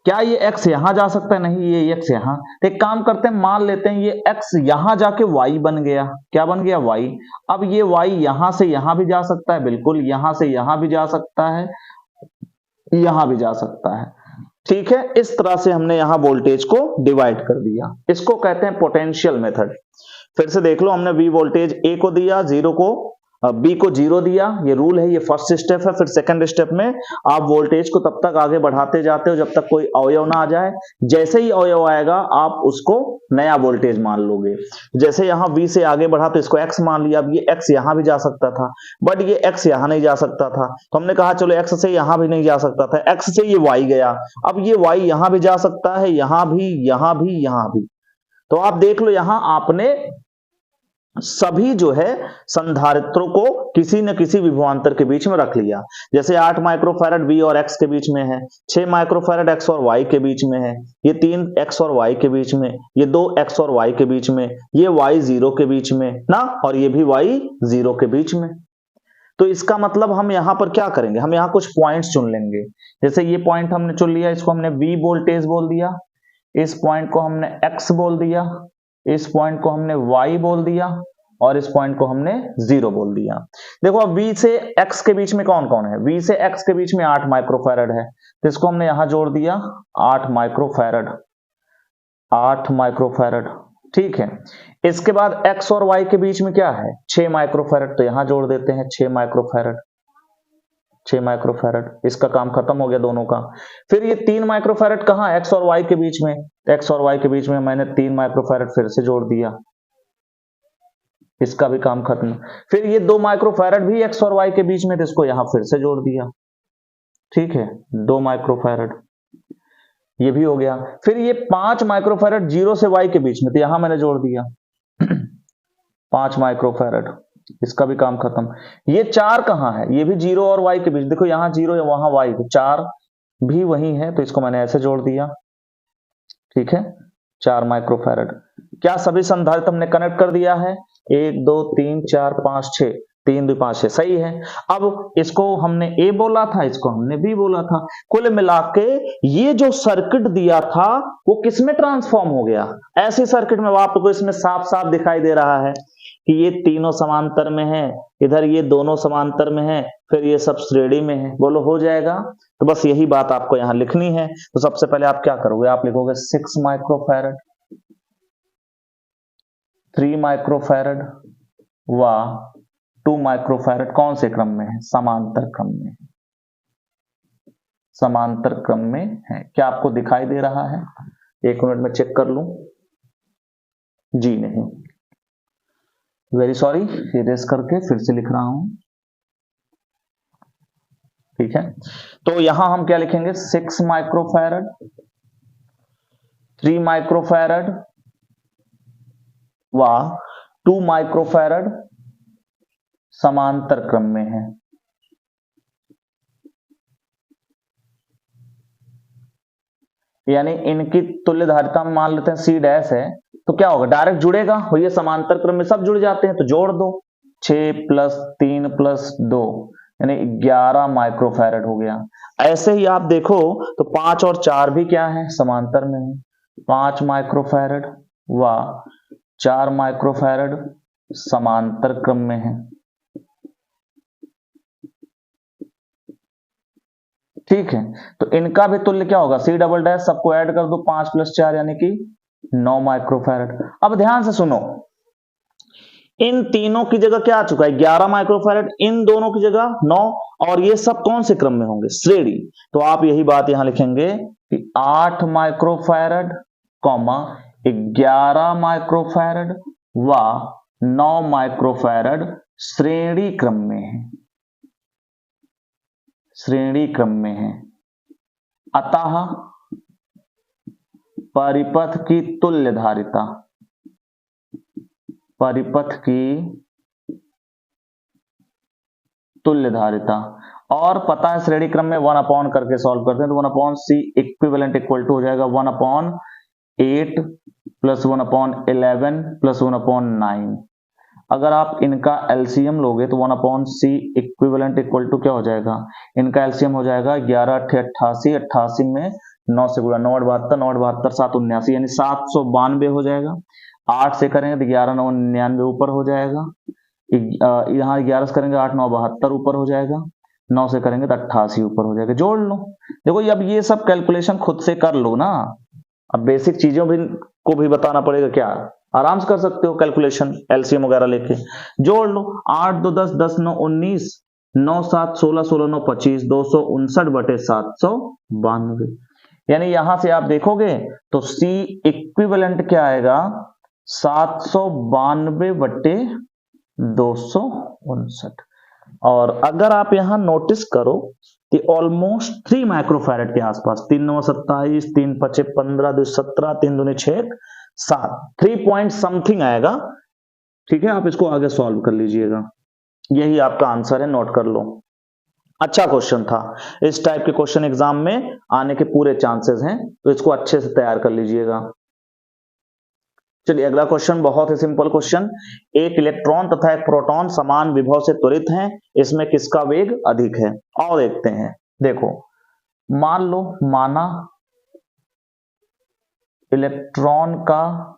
क्या ये x यहां जा सकता है? नहीं, ये x यहां। तो एक काम करते हैं, मान लेते हैं ये x यहां जाके y बन गया। क्या बन गया? y। अब ये y यहां से यहां भी जा सकता है, बिल्कुल, यहां से यहां भी जा सकता है, यहां भी जा सकता है। ठीक है, इस तरह से हमने यहां वोल्टेज को डिवाइड कर दिया। इसको कहते हैं पोटेंशियल मेथड। फिर से देख लो, हमने V वोल्टेज A को दिया, 0 को B को 0 दिया। ये रूल है, ये फर्स्ट स्टेप है। फिर सेकंड स्टेप में आप वोल्टेज को तब तक आगे बढ़ाते जाते हो जब तक कोई अवयव ना आ जाए। जैसे ही अवयव आएगा आप उसको नया वोल्टेज मान लोगे। जैसे यहां V से आगे बढ़ा तो इसको X मान लिया। अब ये X यहां भी जा सकता था, बट ये X यहां नहीं जा सकता था, तो हमने कहा चलो X से यहां भी नहीं जा सकता था, X से ये Y गया। अब ये Y यहां भी जा सकता है, यहां भी, यहां भी, यहां भी। तो आप देख लो, यहां आपने सभी जो है संधारित्रों को किसी न किसी विभवांतर के बीच में रख लिया। जैसे 8 माइक्रोफैरड V और X के बीच में है, 6 माइक्रोफैरड X और Y के बीच में है, ये 3 X और Y के बीच में, ये 2 X और Y के बीच में, ये Y 0 के बीच में ना, और ये भी Y 0 के बीच में। तो इसका मतलब हम यहां पर क्या करेंगे, हम यहां कुछ पॉइंट्स चुन लेंगे। जैसे ये पॉइंट हमने चुन लिया, इसको हमने V वोल्टेज बोल दिया, इस पॉइंट को हमने X बोल दिया, इस पॉइंट को हमने Y बोल दिया, और इस पॉइंट को हमने 0 बोल दिया। देखो, अब V से X के बीच में कौन कौन है? V से X के बीच में 8 माइक्रोफैरड है, तो इसको हमने यहां जोड़ दिया, 8 माइक्रोफैरड, 8 माइक्रोफैरड। ठीक है, इसके बाद X और Y के बीच में क्या है? 6 माइक्रोफैरड, तो यहां जोड़ देते हैं 6 माइक्रोफैरड, 6 माइक्रोफैरड। इसका काम खत्म हो गया दोनों का। फिर ये 3 माइक्रोफैरड कहां? X और Y के बीच में। X और Y के बीच में मैंने 3 माइक्रोफैरड फिर से जोड़ दिया, इसका भी काम खत्म। फिर ये 2 माइक्रोफैरड भी X और Y के बीच में, तो इसको यहां फिर से जोड़ दिया। ठीक है, 2 माइक्रोफैरड, ये भी हो गया। फिर ये 5 माइक्रोफैरड 0 से Y के बीच में, तो यहां मैंने जोड़ दिया 5 माइक्रोफैरड, इसका भी काम खत्म। ये 4 कहां है? ये भी 0 और Y के बीच, देखो यहां 0 है वहां Y, तो 4 भी वही है, तो इसको मैंने ऐसे जोड़ दिया। ठीक है, 4 माइक्रोफैरड। क्या सभी संधारित्र हमने कनेक्ट कर दिया है? 1 2 3 4 5 6, 3 2 5 6, सही है। अब इसको हमने ए बोला था, इसको हमने बी बोला था। कुल मिला के ये जो सर्किट दिया था वो किसमें ट्रांसफॉर्म हो गया? ऐसी सर्किट में। आपको इसमें साफ साफ दिखाई दे रहा है कि ये तीनों समांतर में है, इधर ये दोनों समांतर में है, फिर ये सब श्रेणी में है। बोलो हो जाएगा? तो बस यही बात आपको यहां लिखनी है। तो सबसे पहले आप क्या करोगे? आप लिखोगे 6 माइक्रोफैरड, 3 माइक्रोफैरड व 2 माइक्रोफैरड कौन से क्रम में है? समांतर क्रम में। समांतर क्रम में है। क्या आपको दिखाई दे रहा है? 1 मिनट में चेक कर लूं। जी नहीं, वेरी सॉरी, इरेज करके फिर से लिख रहा हूं। ठीक है, तो यहां हम क्या लिखेंगे? 6 माइक्रोफैरड, 3 माइक्रोफैरड व 2 माइक्रोफैरड समांतर क्रम में है। यानी इनकी तुल्य धारिता मान लेते हैं सी डैश है, तो क्या होगा? डायरेक्ट जुड़ेगा, और ये समांतर क्रम में सब जुड़ जाते हैं, तो जोड़ दो। 6 + 3 + 2 यानी 11 माइक्रोफैरड हो गया। ऐसे ही आप देखो तो 5 और 4 भी क्या है? समांतर में है। 5 माइक्रोफैरड व 4 माइक्रोफैरड समांतर क्रम में है। ठीक है, तो इनका भी तुल्य क्या होगा? सी डबल डैश, सबको ऐड कर दो, 5 + 4 यानी कि 9 माइक्रोफैरड। अब ध्यान से सुनो, इन तीनों की जगह क्या आ चुका है? 11 माइक्रोफैरड, इन दोनों की जगह 9, और ये सब कौन से क्रम में होंगे? श्रेणी। तो आप यही बात यहां लिखेंगे कि 8 माइक्रोफैरड, 11 माइक्रोफैरड व 9 माइक्रोफैरड श्रेणी क्रम में है। श्रेणी क्रम में है। अतः परिपथ की तुल्य धारिता, परिपथ की तुल्य धारिता, और पता है श्रेणी क्रम में 1 करके सॉल्व करते हैं, तो 1/c इक्विवेलेंट इक्वल टू हो जाएगा 1/8 + 1/11 + 1/9। अगर आप इनका एलसीएम लोगे तो 1/c इक्विवेलेंट इक्वल टू क्या हो जाएगा? इनका एलसीएम हो जाएगा 11 × 8 88, 88 में 9 से गुणा, 9 × 72, 9 × 72 7 79, यानी 792 हो जाएगा। 8 से करेंगे तो 11 9 99 ऊपर हो जाएगा। यहाँ 11 से करेंगे 8 9 72 ऊपर हो जाएगा। 9 से करेंगे तो 88 ऊपर हो जाएगा। जोड़ लो। देखो अब ये सब कैलकुलेशन खुद से कर लो ना, अब बेसिक चीजों भी को भी बताना पड़ेगा। क्या आराम से कर सकते हो कैलकुलेशन, एलसीएम वगैरह लेके। जोड़ लो, 8 2 10, 10 9 19, 9 7 16, 16 9 25, 259/792। यानी यहां से आप देखोगे तो सी इक्विवेलेंट क्या आएगा? 792/259। और अगर आप यहां नोटिस करो कि ऑलमोस्ट 3 माइक्रोफैरड के आसपास, 3 9 27, 3 5 15, 2 17, 3 2 6 7, 3 पॉइंट समथिंग आएगा। ठीक है, आप इसको आगे सॉल्व कर लीजिएगा। यही आपका आंसर है, नोट कर लो। अच्छा क्वेश्चन था, इस टाइप के क्वेश्चन एग्जाम में आने के पूरे चांसेस हैं, तो इसको अच्छे से तैयार कर लीजिएगा। चलिए अगला क्वेश्चन, बहुत ही सिंपल क्वेश्चन। एक इलेक्ट्रॉन तथा एक प्रोटॉन समान विभव से त्वरित हैं, इसमें किसका वेग अधिक है? और देखते हैं। देखो, मान लो, माना इलेक्ट्रॉन का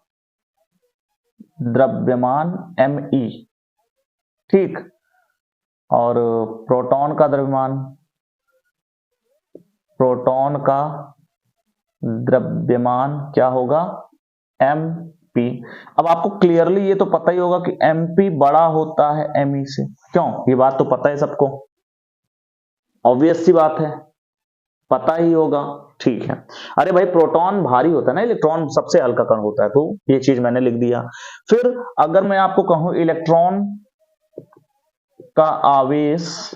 द्रव्यमान me, ठीक, और प्रोटॉन का द्रव्यमान, प्रोटॉन का द्रव्यमान क्या होगा? mp। अब आपको क्लियरली ये तो पता ही होगा कि mp बड़ा होता है me से। क्यों? ये बात तो पता है सबको, ऑब्वियस सी बात है, पता ही होगा। ठीक है, अरे भाई प्रोटॉन भारी होता है ना, इलेक्ट्रॉन सबसे हल्का कण होता है, तो ये चीज मैंने लिख दिया। फिर अगर मैं आपको कहूं इलेक्ट्रॉन का आवेश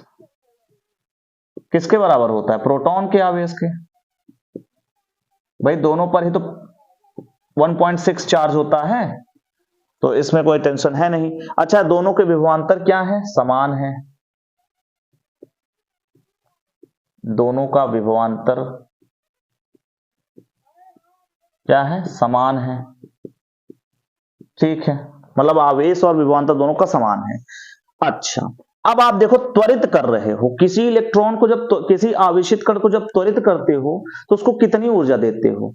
किसके बराबर होता है? प्रोटॉन के आवेश के। भाई दोनों पर ही तो 1.6 चार्ज होता है, तो इसमें कोई टेंशन है नहीं। अच्छा, दोनों के विभवांतर क्या है? समान है। दोनों का विभवांतर क्या है? समान है। ठीक है, मतलब आवेश और विभवांतर दोनों का समान है। अच्छा, अब आप देखो त्वरित कर रहे हो किसी इलेक्ट्रॉन को, जब किसी आवेशित कण को जब त्वरित करते हो तो उसको कितनी ऊर्जा देते हो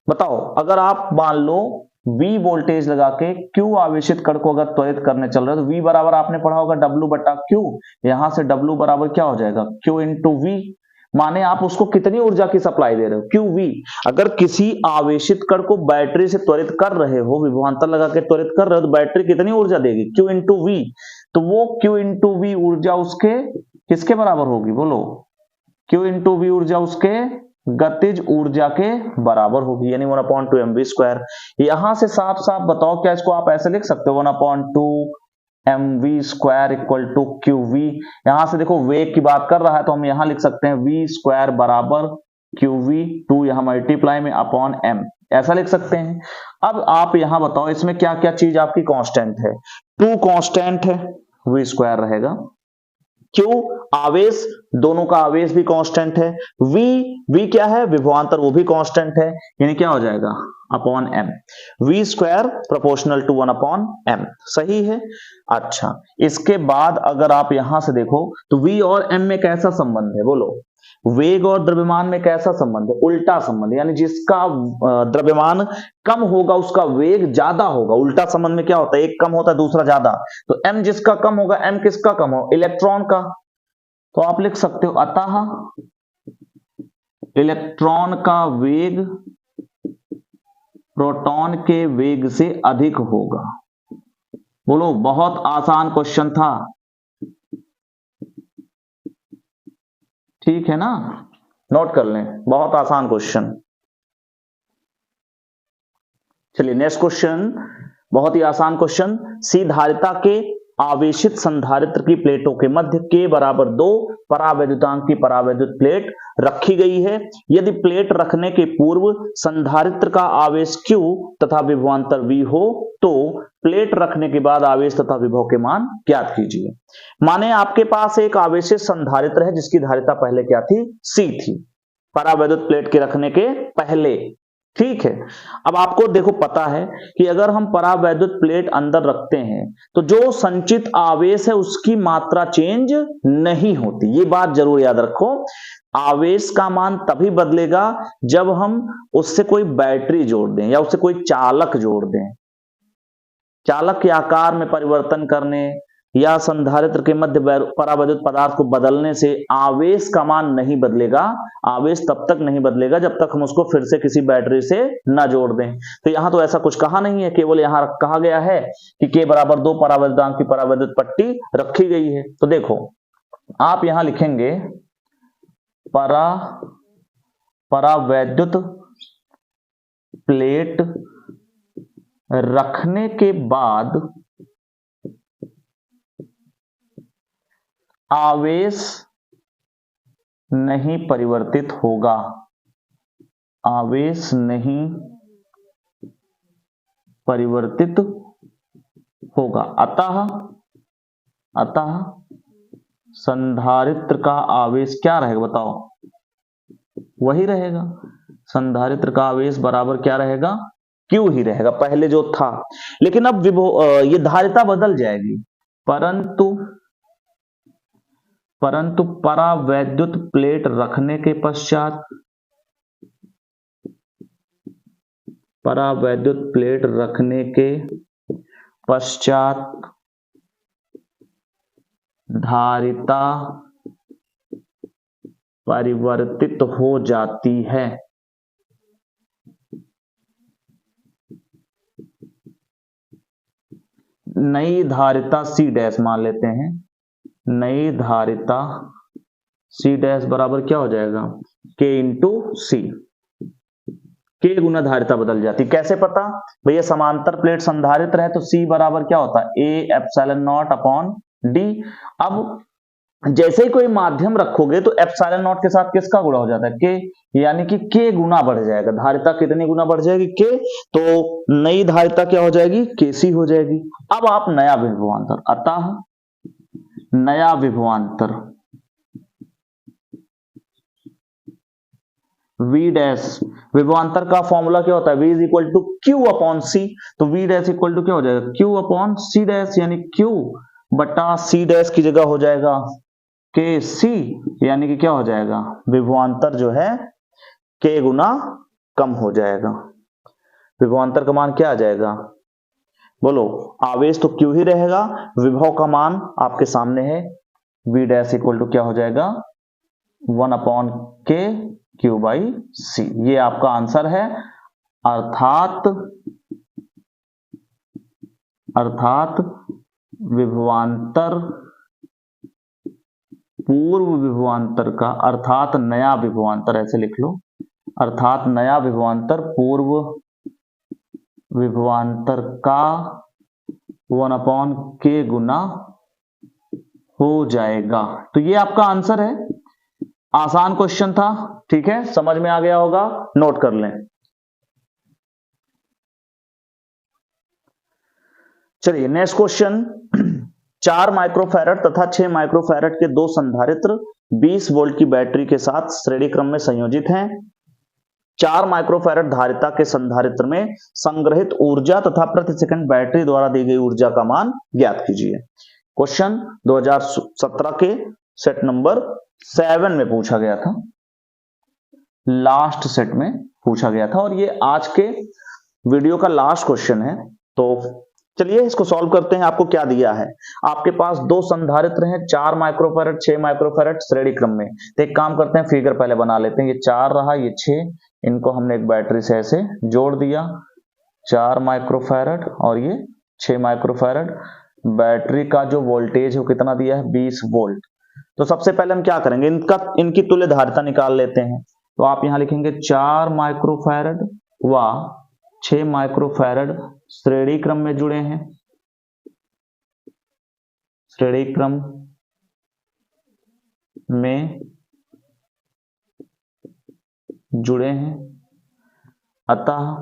बताओ। अगर आप मान लो V वोल्टेज लगा के Q आवेशित कण को अगर त्वरित करने चल रहे हो तो V बराबर आपने पढ़ा होगा W बटा Q, यहां से W बराबर क्या हो जाएगा Q इंटू V। माने आप उसको कितनी ऊर्जा की सप्लाई दे रहे हो QV। अगर किसी आवेशित कण को बैटरी से त्वरित कर रहे हो, विभवांतर लगा के त्वरित कर रहे हो, तो बैटरी कितनी ऊर्जा देगी Q इंटू V। तो वो Q इंटू V ऊर्जा उसके किसके बराबर होगी बोलो, Q इंटू V ऊर्जा उसके गतिज ऊर्जा के बराबर होगी, यानी 1/2mv²। यहां से साफ साफ बताओ, क्या इसको आप ऐसे लिख सकते हो 1/2mv² इक्वल टू QV। यहां से देखो वेग की बात कर रहा है तो हम यहां लिख सकते हैं v² बराबर QV, 2 यहां मल्टीप्लाई में अपॉन m, ऐसा लिख सकते हैं। अब आप यहां बताओ इसमें क्या क्या चीज आपकी कांस्टेंट है। 2 कांस्टेंट है, v² रहेगा। क्यों, आवेश, दोनों का आवेश भी कांस्टेंट है। v क्या है, विभवांतर, वो भी कांस्टेंट है, यानी क्या हो जाएगा upon m, v² proportional to 1/m, सही है। अच्छा, इसके बाद अगर आप यहां से देखो तो v और m में कैसा संबंध है बोलो, वेग और द्रव्यमान में कैसा संबंध है, उल्टा संबंध, यानी जिसका द्रव्यमान कम होगा उसका वेग ज्यादा होगा। उल्टा संबंध में क्या होता है, एक कम होता है दूसरा ज्यादा, तो m जिसका कम होगा, m किसका कम हो, इलेक्ट्रॉन का। तो आप लिख सकते हो अतः इलेक्ट्रॉन का वेग प्रोटॉन के वेग से अधिक होगा। बोलो, बहुत आसान क्वेश्चन था, ठीक है ना, नोट कर लें, बहुत आसान क्वेश्चन। चलिए नेक्स्ट क्वेश्चन, बहुत ही आसान क्वेश्चन। सी धारिता के आवेशित संधारित्र की प्लेटों के मध्य K बराबर 2 परावैद्युतांक की परावैद्युत प्लेट रखी गई है। यदि प्लेट रखने के पूर्व संधारित्र का आवेश Q तथा विभवांतर V हो तो प्लेट रखने के बाद आवेश तथा विभव के मान ज्ञात कीजिए। माने आपके पास एक आवेशित संधारित्र है जिसकी धारिता पहले क्या थी, C थी, परावैद्युत प्लेट के रखने के पहले, ठीक है। अब आपको देखो पता है कि अगर हम परावैद्युत प्लेट अंदर रखते हैं तो जो संचित आवेश है उसकी मात्रा चेंज नहीं होती, ये बात जरूर याद रखो। आवेश का मान तभी बदलेगा जब हम उससे कोई बैटरी जोड़ दें या उससे कोई चालक जोड़ दें। चालक के आकार में परिवर्तन करने या संधारित्र के मध्य परावैद्युत पदार्थ को बदलने से आवेश का मान नहीं बदलेगा। आवेश तब तक नहीं बदलेगा जब तक हम उसको फिर से किसी बैटरी से न जोड़ दें। तो यहां तो ऐसा कुछ कहा नहीं है, केवल यहां कहा गया है कि K बराबर 2 परावैद्युतांक की परावैद्युत पट्टी रखी गई है। तो देखो आप यहां लिखेंगे परावैद्युत प्लेट रखने के बाद आवेश नहीं परिवर्तित होगा, आवेश नहीं परिवर्तित होगा। अतः संधारित्र का आवेश क्या रहेगा बताओ, वही रहेगा, संधारित्र का आवेश बराबर क्या रहेगा, Q ही रहेगा पहले जो था। लेकिन अब ये धारिता बदल जाएगी, परंतु परावैद्युत प्लेट रखने के पश्चात, परावैद्युत प्लेट रखने के पश्चात धारिता परिवर्तित हो जाती है। नई धारिता C' मान लेते हैं, नई धारिता C' बराबर क्या हो जाएगा, K इंटू C, K गुना धारिता बदल जाती। कैसे पता भैया, समांतर प्लेट संधारित्र है तो C बराबर क्या होता है, A epsilon not upon D। अब जैसे ही कोई माध्यम रखोगे तो एप्सिलॉन नॉट के साथ किसका गुणा हो जाता है, K, यानी कि K गुना बढ़ जाएगा। धारिता कितनी गुना बढ़ जाएगी, K, तो नई धारिता क्या हो जाएगी, KC हो जाएगी। अब आप नया विभवांतर, अतः नया विभवांतर V डैश, विभवांतर का फॉर्मूला क्या होता है, V is equal to Q upon C, तो V डैश इक्वल टू क्या हो जाएगा, Q अपॉन C डैश, यानी Q बटा C डैश की जगह हो जाएगा KC, यानी कि क्या हो जाएगा, विभवांतर जो है K गुना कम हो जाएगा। विभवांतर का मान क्या आ जाएगा, बोलो, आवेश तो Q ही रहेगा, विभव का मान आपके सामने है, V डैश इक्वल टू क्या हो जाएगा 1 upon K Q by C, ये आपका आंसर है। अर्थात विभवांतर पूर्व विभवांतर का, अर्थात नया विभवांतर, ऐसे लिख लो, अर्थात नया विभवांतर पूर्व विभवांतर का 1 अपॉन K गुना हो जाएगा। तो ये आपका आंसर है। आसान क्वेश्चन था, ठीक है, समझ में आ गया होगा, नोट कर लें। चलिए नेक्स्ट क्वेश्चन, 4 माइक्रोफैरड तथा 6 माइक्रोफैरड के दो संधारित्र 20 वोल्ट की बैटरी के साथ श्रेणी क्रम में संयोजित हैं। 4 माइक्रोफैरड धारिता के संधारित्र में संग्रहित ऊर्जा तथा प्रति सेकंड बैटरी द्वारा दी गई ऊर्जा का मान ज्ञात कीजिए। क्वेश्चन 2017 के सेट नंबर 7 में पूछा गया था, लास्ट सेट में पूछा गया था, और ये आज के वीडियो का लास्ट क्वेश्चन है। तो चलिए इसको सॉल्व करते हैं। आपको क्या दिया है, आपके पास दो संधारित्र हैं, 4 माइक्रोफैरड 6 माइक्रोफैरड श्रेणी क्रम में। तो एक काम करते हैं, फिगर पहले बना लेते हैं। ये 4 रहा, ये 6, इनको हमने एक बैटरी से ऐसे जोड़ दिया, 4 माइक्रोफैरड और ये 6 माइक्रोफैरड। बैटरी का जो वोल्टेज है वो कितना दिया है, 20 वोल्ट। तो सबसे पहले हम क्या करेंगे, इनकी तुल्य धारिता निकाल लेते हैं। तो आप यहां लिखेंगे 4 माइक्रोफैरड व 6 माइक्रोफैरड श्रेणी क्रम में जुड़े हैं, श्रेणी क्रम में जुड़े हैं, अतः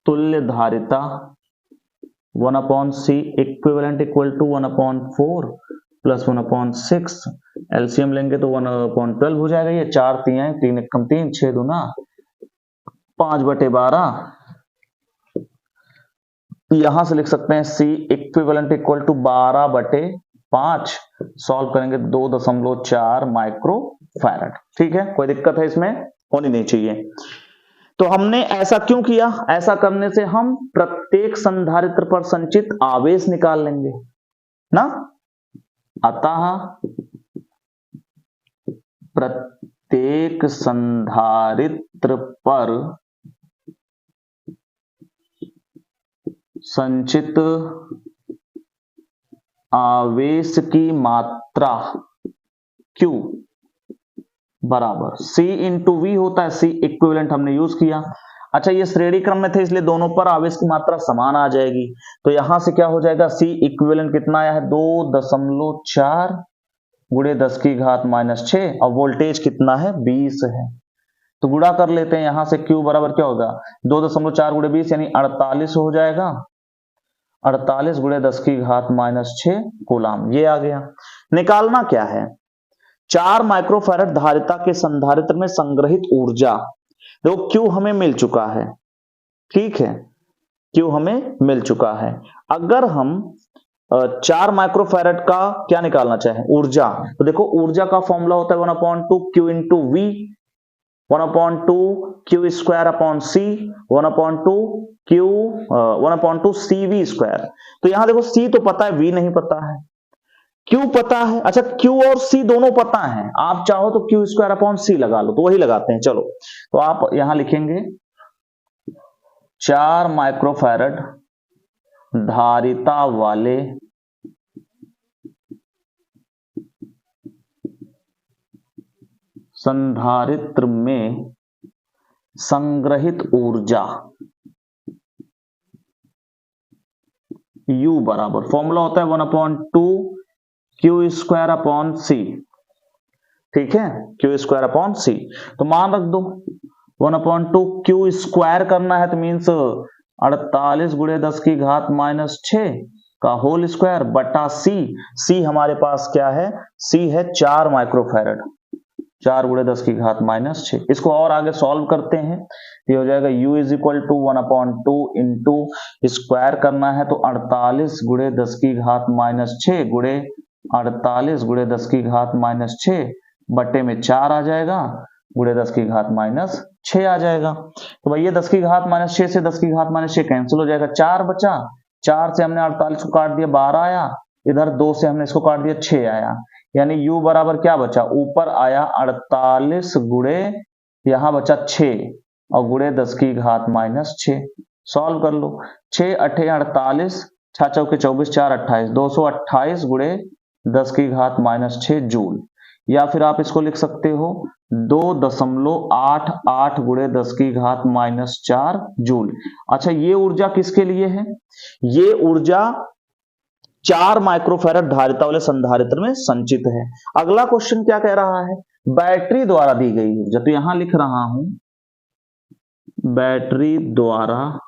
तुल्य धारिता 1 अपॉन C equivalent equal to 1/4 plus 1/6, LCM लेंगे तो 1/12 हो जाएगा। ये 4 3 3 एकम 3, 6 दूना 5/12। यहां से लिख सकते हैं C equivalent equal to 12/5, solve करेंगे 2.4 माइक्रोफैरड। ठीक है, कोई दिक्कत है इसमें, होनी नहीं चाहिए। तो हमने ऐसा क्यों किया, ऐसा करने से हम प्रत्येक संधारित्र पर संचित आवेश निकाल लेंगे ना। अतः प्रत्येक संधारित्र पर संचित आवेश की मात्रा Q बराबर C इंटू V होता है। C इक्विवेलेंट हमने यूज किया। अच्छा, ये श्रेणी क्रम में थे इसलिए दोनों पर आवेश की मात्रा समान आ जाएगी। तो यहां से क्या हो जाएगा, C इक्विवेलेंट कितना आया है, 2.4 गुणे 10⁻⁻6 और वोल्टेज कितना है, 20 है। तो गुणा कर लेते हैं, यहां से Q बराबर क्या होगा, 2.4 गुणे 20 यानी 48 हो जाएगा। 48 गुणे 10⁻⁻6 कूलाम, ये आ गया। निकालना क्या है, 4 माइक्रोफैरड धारिता के संधारित्र में संग्रहित ऊर्जा, देखो Q हमें मिल चुका है, ठीक है, Q हमें मिल चुका है। अगर हम 4 माइक्रोफैरड का क्या निकालना चाहें, ऊर्जा, तो देखो ऊर्जा का फॉर्मूला होता है 1/2 Q into V, 1/2 Q square upon C, 1/2 CV square. तो यहां देखो C तो पता है, V नहीं पता है, Q पता है। अच्छा, Q और C दोनों पता है, आप चाहो तो Q स्क्वायर अपॉन C लगा लो, तो वही लगाते हैं। चलो, तो आप यहां लिखेंगे 4 माइक्रोफैरड धारिता वाले संधारित्र में संग्रहित ऊर्जा U बराबर, फॉर्मूला होता है 1/2 Q स्क्वायर अपॉन C, ठीक है, Q स्क्वायर अपॉन C। तो मान रख दो 1/2 Q स्क्वायर करना है तो मीन्स 48 गुणे 10⁻⁻6 का होल स्क्वायर बटा सी हमारे पास क्या है, सी है 4 माइक्रोफैरड, 4 गुणे 10 की घात माइनस 6। इसको और आगे सॉल्व करते हैं, ये हो जाएगा u is equal to 1/2 into square करना है तो 48 गुणे 10 की घात माइनस 6 गुणे 48 गुणे 10 की घात माइनस 6 बटे में 4 आ जाएगा, गुणे 10 की घात माइनस 6 आ जाएगा। तो भैया 10 की घात माइनस 6 से 10 की घात माइनस 6 कैंसिल हो जाएगा, 4 बचा, 4 से हमने 48 को काट दिया 12 आया, इधर 2 से हमने इसको काट दिया 6 आया, यानी u बराबर क्या बचा, ऊपर आया 48 गुणे यहां बचा 6 और गुणे 10 की घात माइनस 6। सॉल्व कर लो, 6 8 48, 6 चौके 24, 4 28, 228 गुणे 10 की घात माइनस 6 जूल, या फिर आप इसको लिख सकते हो 2.88 गुणे 10 की घात माइनस 4 जूल। अच्छा, ये ऊर्जा किसके लिए है, ये ऊर्जा 4 माइक्रोफैरड धारिता वाले संधारित्र में संचित है। अगला क्वेश्चन क्या कह रहा है, बैटरी द्वारा दी गई ऊर्जा, तो यहां लिख रहा हूं बैटरी द्वारा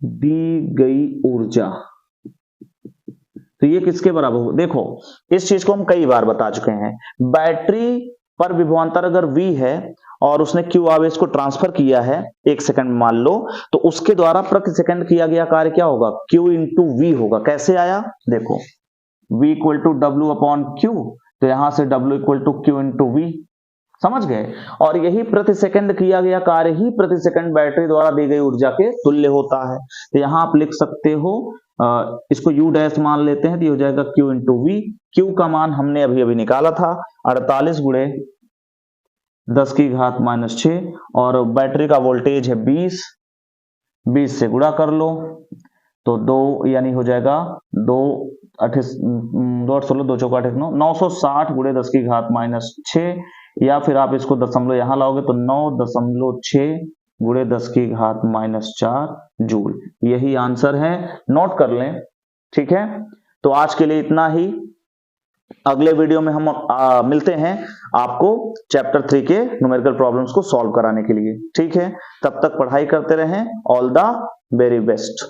दी गई ऊर्जा, तो ये किसके बराबर हो, देखो इस चीज को हम कई बार बता चुके हैं, बैटरी पर विभवांतर अगर V है और उसने Q आवेश को ट्रांसफर किया है 1 सेकंड में मान लो, तो उसके द्वारा प्रति सेकंड किया गया कार्य क्या होगा, Q इंटू V होगा। कैसे आया, देखो V equal to W upon Q, तो यहां से W equal to Q into V, समझ गए। और यही प्रति सेकंड किया गया कार्य ही प्रति सेकंड बैटरी द्वारा दी गई ऊर्जा के तुल्य होता है। तो यहां आप लिख सकते हो, इसको U डैश मान लेते हैं, तो ये हो जाएगा Q इंटू V। Q का मान हमने अभी अभी निकाला था 48 गुणे 10 की घात माइनस 6 और बैटरी का वोल्टेज है 20 से गुणा कर लो तो 2 यानी हो जाएगा 2 8 2 16 2 चौका 8 9 960 गुणे 10 की घात माइनस 6, या फिर आप इसको दशमलव यहां लाओगे तो 9.6 गुणे 10 की घात माइनस 4 जूल। यही आंसर है, नोट कर लें, ठीक है। तो आज के लिए इतना ही, अगले वीडियो में हम मिलते हैं आपको चैप्टर 3 के न्यूमेरिकल प्रॉब्लम्स को सॉल्व कराने के लिए, ठीक है। तब तक पढ़ाई करते रहें, ऑल द वेरी बेस्ट।